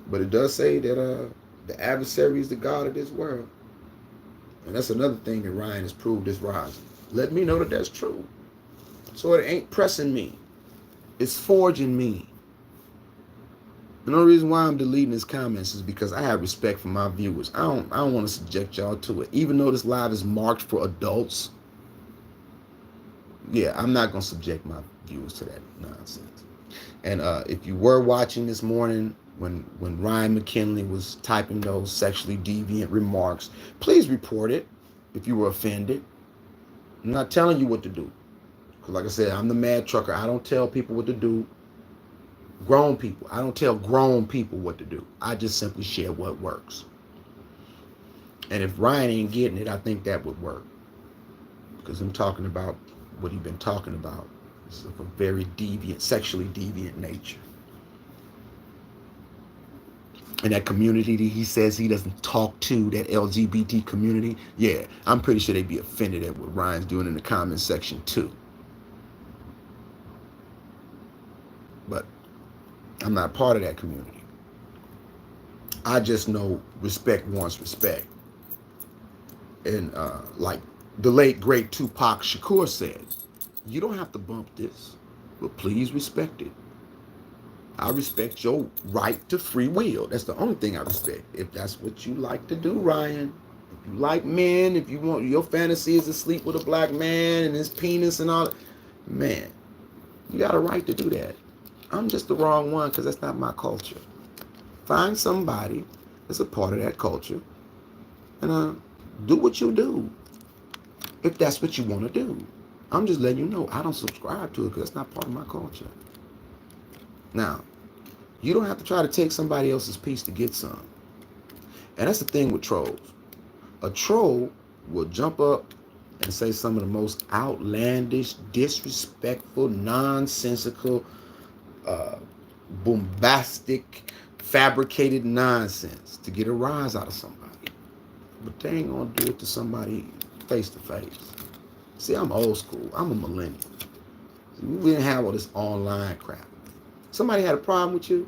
Speaker 1: But it does say that the adversary is the God of this world. And that's another thing that Ryan has proved this rising. Let me know that that's true. So it ain't pressing me. It's forging me. And the only reason why I'm deleting his comments is because I have respect for my viewers. I don't want to subject y'all to it. Even though this live is marked for adults, yeah, I'm not going to subject my viewers to that nonsense. And if you were watching this morning when Ryan McKinney was typing those sexually deviant remarks, please report it if you were offended. I'm not telling you what to do. Because like I said, I'm the mad trucker. I don't tell people what to do. Grown people. I don't tell grown people what to do. I just simply share what works. And if Ryan ain't getting it, I think that would work. Because I'm talking about what he's been talking about. It's of a very deviant, sexually deviant nature. And that community that he says he doesn't talk to, that LGBT community, yeah, I'm pretty sure they'd be offended at what Ryan's doing in the comment section too. But I'm not part of that community. I just know respect wants respect. And like the late, great Tupac Shakur said, you don't have to bump this, but please respect it. I respect your right to free will. That's the only thing I respect. If that's what you like to do, Ryan. If you like men, if you want, your fantasy is to sleep with a black man and his penis and all, man, you got a right to do that. I'm just the wrong one because that's not my culture. Find somebody that's a part of that culture and do what you do if that's what you want to do. I'm just letting you know I don't subscribe to it because that's not part of my culture. Now, you don't have to try to take somebody else's piece to get some. And that's the thing with trolls. A troll will jump up and say some of the most outlandish, disrespectful, nonsensical, bombastic, fabricated nonsense to get a rise out of somebody. But they ain't gonna do it to somebody face to face. See, I'm old school. I'm a millennial. See, we didn't have all this online crap. Somebody had a problem with you?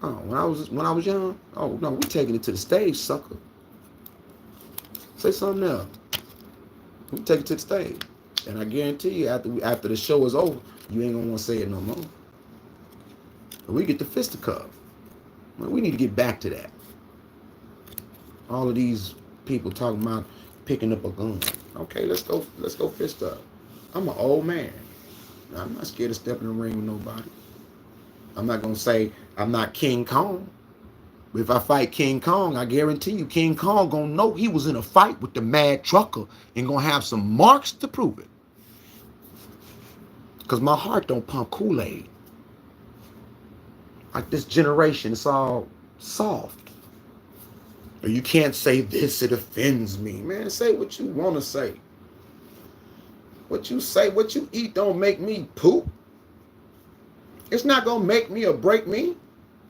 Speaker 1: Oh, when I was young? Oh no, we taking it to the stage, sucker. Say something else. We take it to the stage. And I guarantee you, after the show is over, you ain't gonna want to say it no more. But we get the fisticuff. Well, we need to get back to that. All of these people talking about picking up a gun. Okay, let's go fist up. I'm an old man. I'm not scared to step in the ring with nobody. I'm not gonna say I'm not King Kong. But if I fight King Kong, I guarantee you King Kong gonna know he was in a fight with the mad trucker and gonna have some marks to prove it. Because my heart don't pump Kool-Aid. Like this generation, it's all soft. Or you can't say this, it offends me. Man, say what you want to say. What you say, what you eat don't make me poop. It's not going to make me or break me.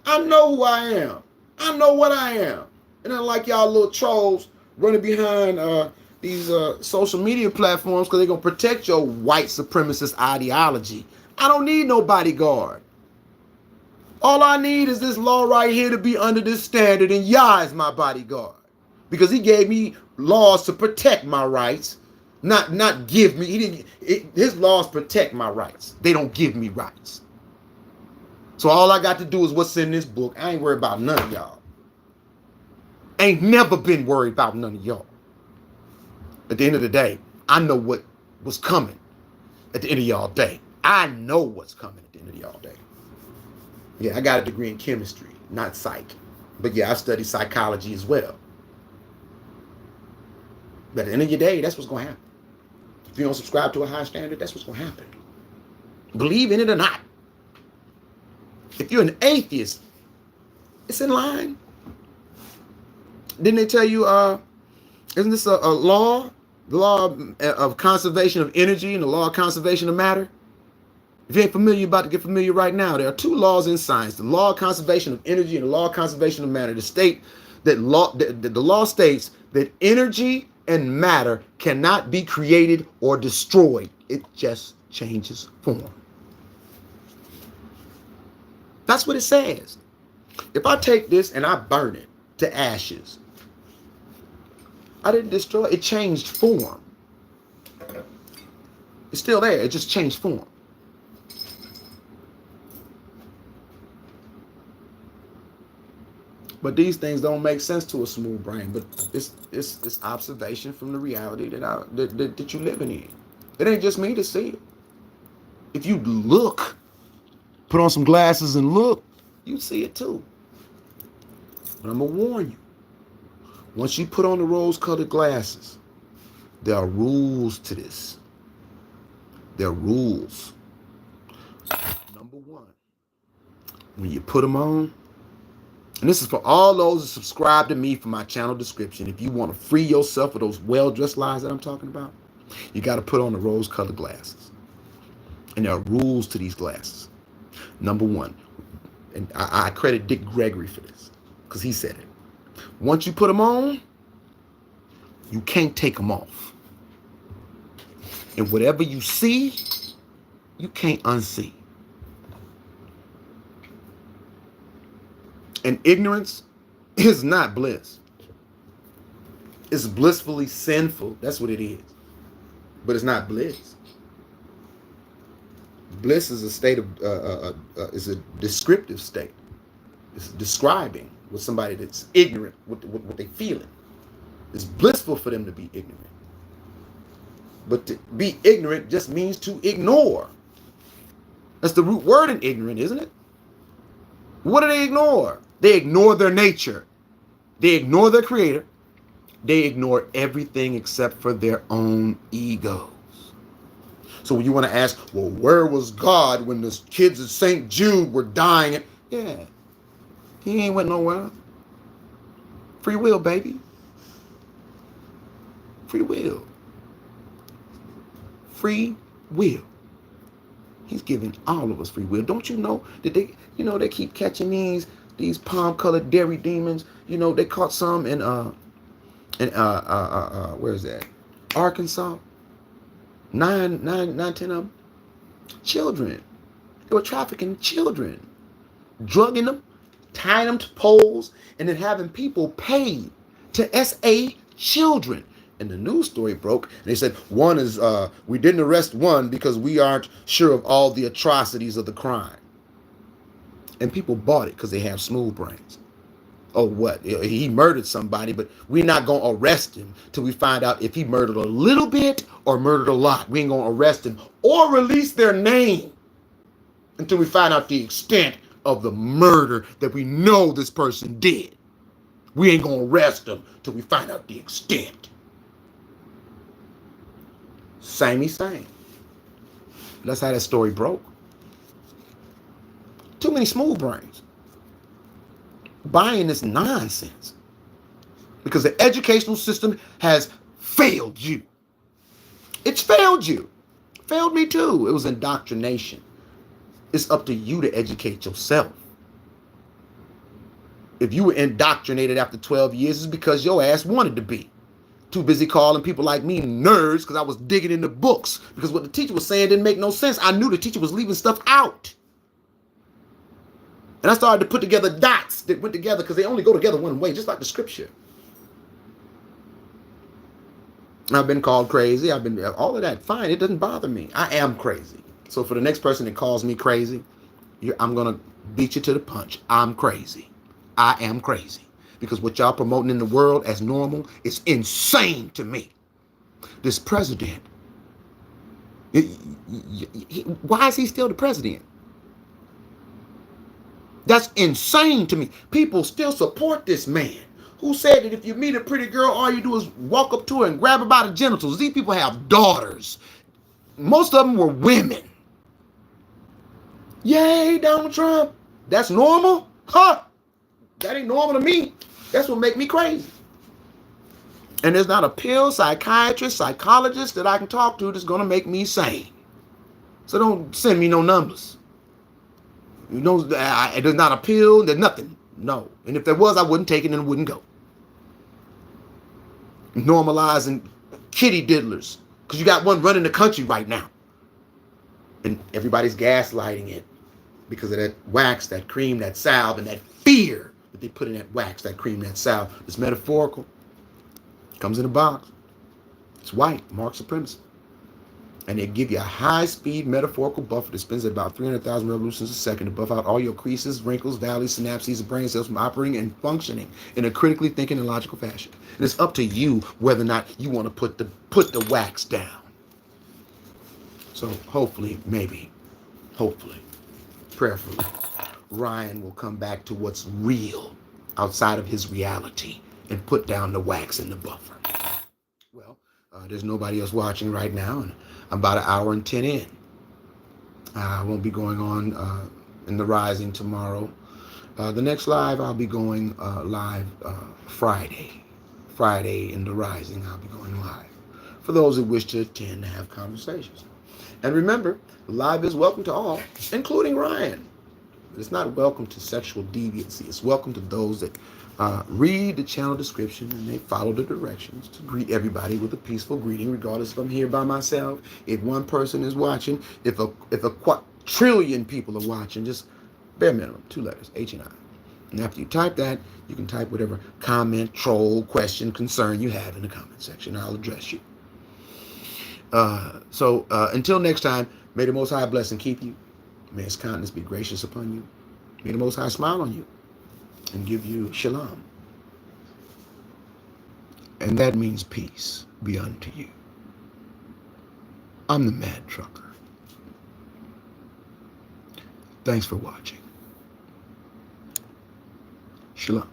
Speaker 1: I know who I am. I know what I am. And I like y'all little trolls running behind these social media platforms because they're going to protect your white supremacist ideology. I don't need no bodyguard. All I need is this law right here to be under this standard, and Yah is my bodyguard. Because he gave me laws to protect my rights, not give me. His laws protect my rights. They don't give me rights. So all I got to do is what's in this book. I ain't worried about none of y'all. Ain't never been worried about none of y'all. At the end of the day, I know what was coming at the end of y'all day. I know what's coming at the end of y'all day. Yeah, I got a degree in chemistry, not psych. But yeah, I study psychology as well. But at the end of your day, that's what's going to happen. If you don't subscribe to a high standard, that's what's going to happen. Believe in it or not. If you're an atheist, it's in line. Didn't they tell you, isn't this a law? The law of conservation of energy and the law of conservation of matter? If you ain't familiar, you're about to get familiar right now. There are two laws in science: the law of conservation of energy and the law of conservation of matter. The law states that energy and matter cannot be created or destroyed. It just changes form. That's what it says. If I take this and I burn it to ashes, I didn't destroy it. It changed form. It's still there. It just changed form. But these things don't make sense to a smooth brain. But it's observation from the reality that you're living in. It ain't just me to see it. If you look, put on some glasses and look, you see it too. But I'm gonna warn you. Once you put on the rose-colored glasses, there are rules to this. There are rules. Number one, when you put them on, and this is for all those that subscribe to me for my channel description. If you want to free yourself of those well-dressed lies that I'm talking about, you got to put on the rose-colored glasses. And there are rules to these glasses. Number one, and I credit Dick Gregory for this, because he said it. Once you put them on, you can't take them off. And whatever you see, you can't unsee. And ignorance is not bliss. It's blissfully sinful. That's what it is. But it's not bliss. Bliss is a state of, is a descriptive state. It's describing with somebody that's ignorant, what they feeling. It's blissful for them to be ignorant. But to be ignorant just means to ignore. That's the root word in ignorant, isn't it? What do they ignore? They ignore their nature. They ignore their creator. They ignore everything except for their own egos. So when you want to ask, well, where was God when the kids of St. Jude were dying? Yeah, he ain't went nowhere. Free will, baby. Free will. Free will. He's giving all of us free will. Don't you know that they keep catching these palm-colored dairy demons? You know, they caught some in where is that? Arkansas. 10 of them. Children. They were trafficking children, drugging them, tying them to poles, and then having people paid to SA children. And the news story broke, and they said one is, we didn't arrest one because we aren't sure of all the atrocities of the crime. And people bought it because they have smooth brains. Oh, what? He murdered somebody, but we're not going to arrest him till we find out if he murdered a little bit or murdered a lot. We ain't going to arrest him or release their name until we find out the extent of the murder that we know this person did. We ain't going to arrest them till we find out the extent. Samey same. That's how that story broke. Too many smooth brains buying this nonsense because the educational system has failed you. It's failed you. Failed me too. It was indoctrination. It's up to you to educate yourself. If you were indoctrinated after 12 years, it's because your ass wanted to be. Too busy calling people like me nerds because I was digging in the books because what the teacher was saying didn't make no sense. I knew the teacher was leaving stuff out. And I started to put together dots that went together because they only go together one way, just like the scripture. I've been called crazy. I've been all of that. Fine. It doesn't bother me. I am crazy. So for the next person that calls me crazy, I'm going to beat you to the punch. I'm crazy. I am crazy. Because what y'all promoting in the world as normal is insane to me. This president, why is he still the president? That's insane to me. People still support this man who said that if you meet a pretty girl, all you do is walk up to her and grab her by the genitals. These people have daughters. Most of them were women. Yay, Donald Trump. That's normal? Huh? That ain't normal to me. That's what make me crazy. And there's not a pill, psychiatrist, psychologist that I can talk to that's going to make me sane. So don't send me no numbers. You know, there's not a pill, there's nothing. No. And if there was, I wouldn't take it and it wouldn't go. Normalizing kitty diddlers. Because you got one running the country right now. And everybody's gaslighting it because of that wax, that cream, that salve, and that fear that they put in that wax, that cream, that salve. It's metaphorical. It comes in a box. It's white, mark supremacy. And they give you a high-speed metaphorical buffer that spins at about 300,000 revolutions a second to buff out all your creases, wrinkles, valleys, synapses, and brain cells from operating and functioning in a critically thinking and logical fashion. And it's up to you whether or not you want to put the wax down. So hopefully, maybe, hopefully, prayerfully, Ryan will come back to what's real outside of his reality and put down the wax in the buffer. Well, there's nobody else watching right now, and I'm about 1:10 in. I won't be going on in the Rising tomorrow. The next live, I'll be going live Friday. Friday in the Rising, I'll be going live. For those who wish to attend and have conversations. And remember, live is welcome to all, including Ryan. But it's not welcome to sexual deviancy. It's welcome to those that read the channel description and they follow the directions to greet everybody with a peaceful greeting, regardless if I'm here by myself, if one person is watching, if a quadrillion people are watching, just bare minimum, 2 letters, H and I. And after you type that, you can type whatever comment, troll, question, concern you have in the comment section. I'll address you. So until next time, may the Most High bless and keep you. May His countenance be gracious upon you. May the Most High smile on you and give you shalom. And that means peace be unto you. I'm the Mad Trucker. Thanks for watching. Shalom.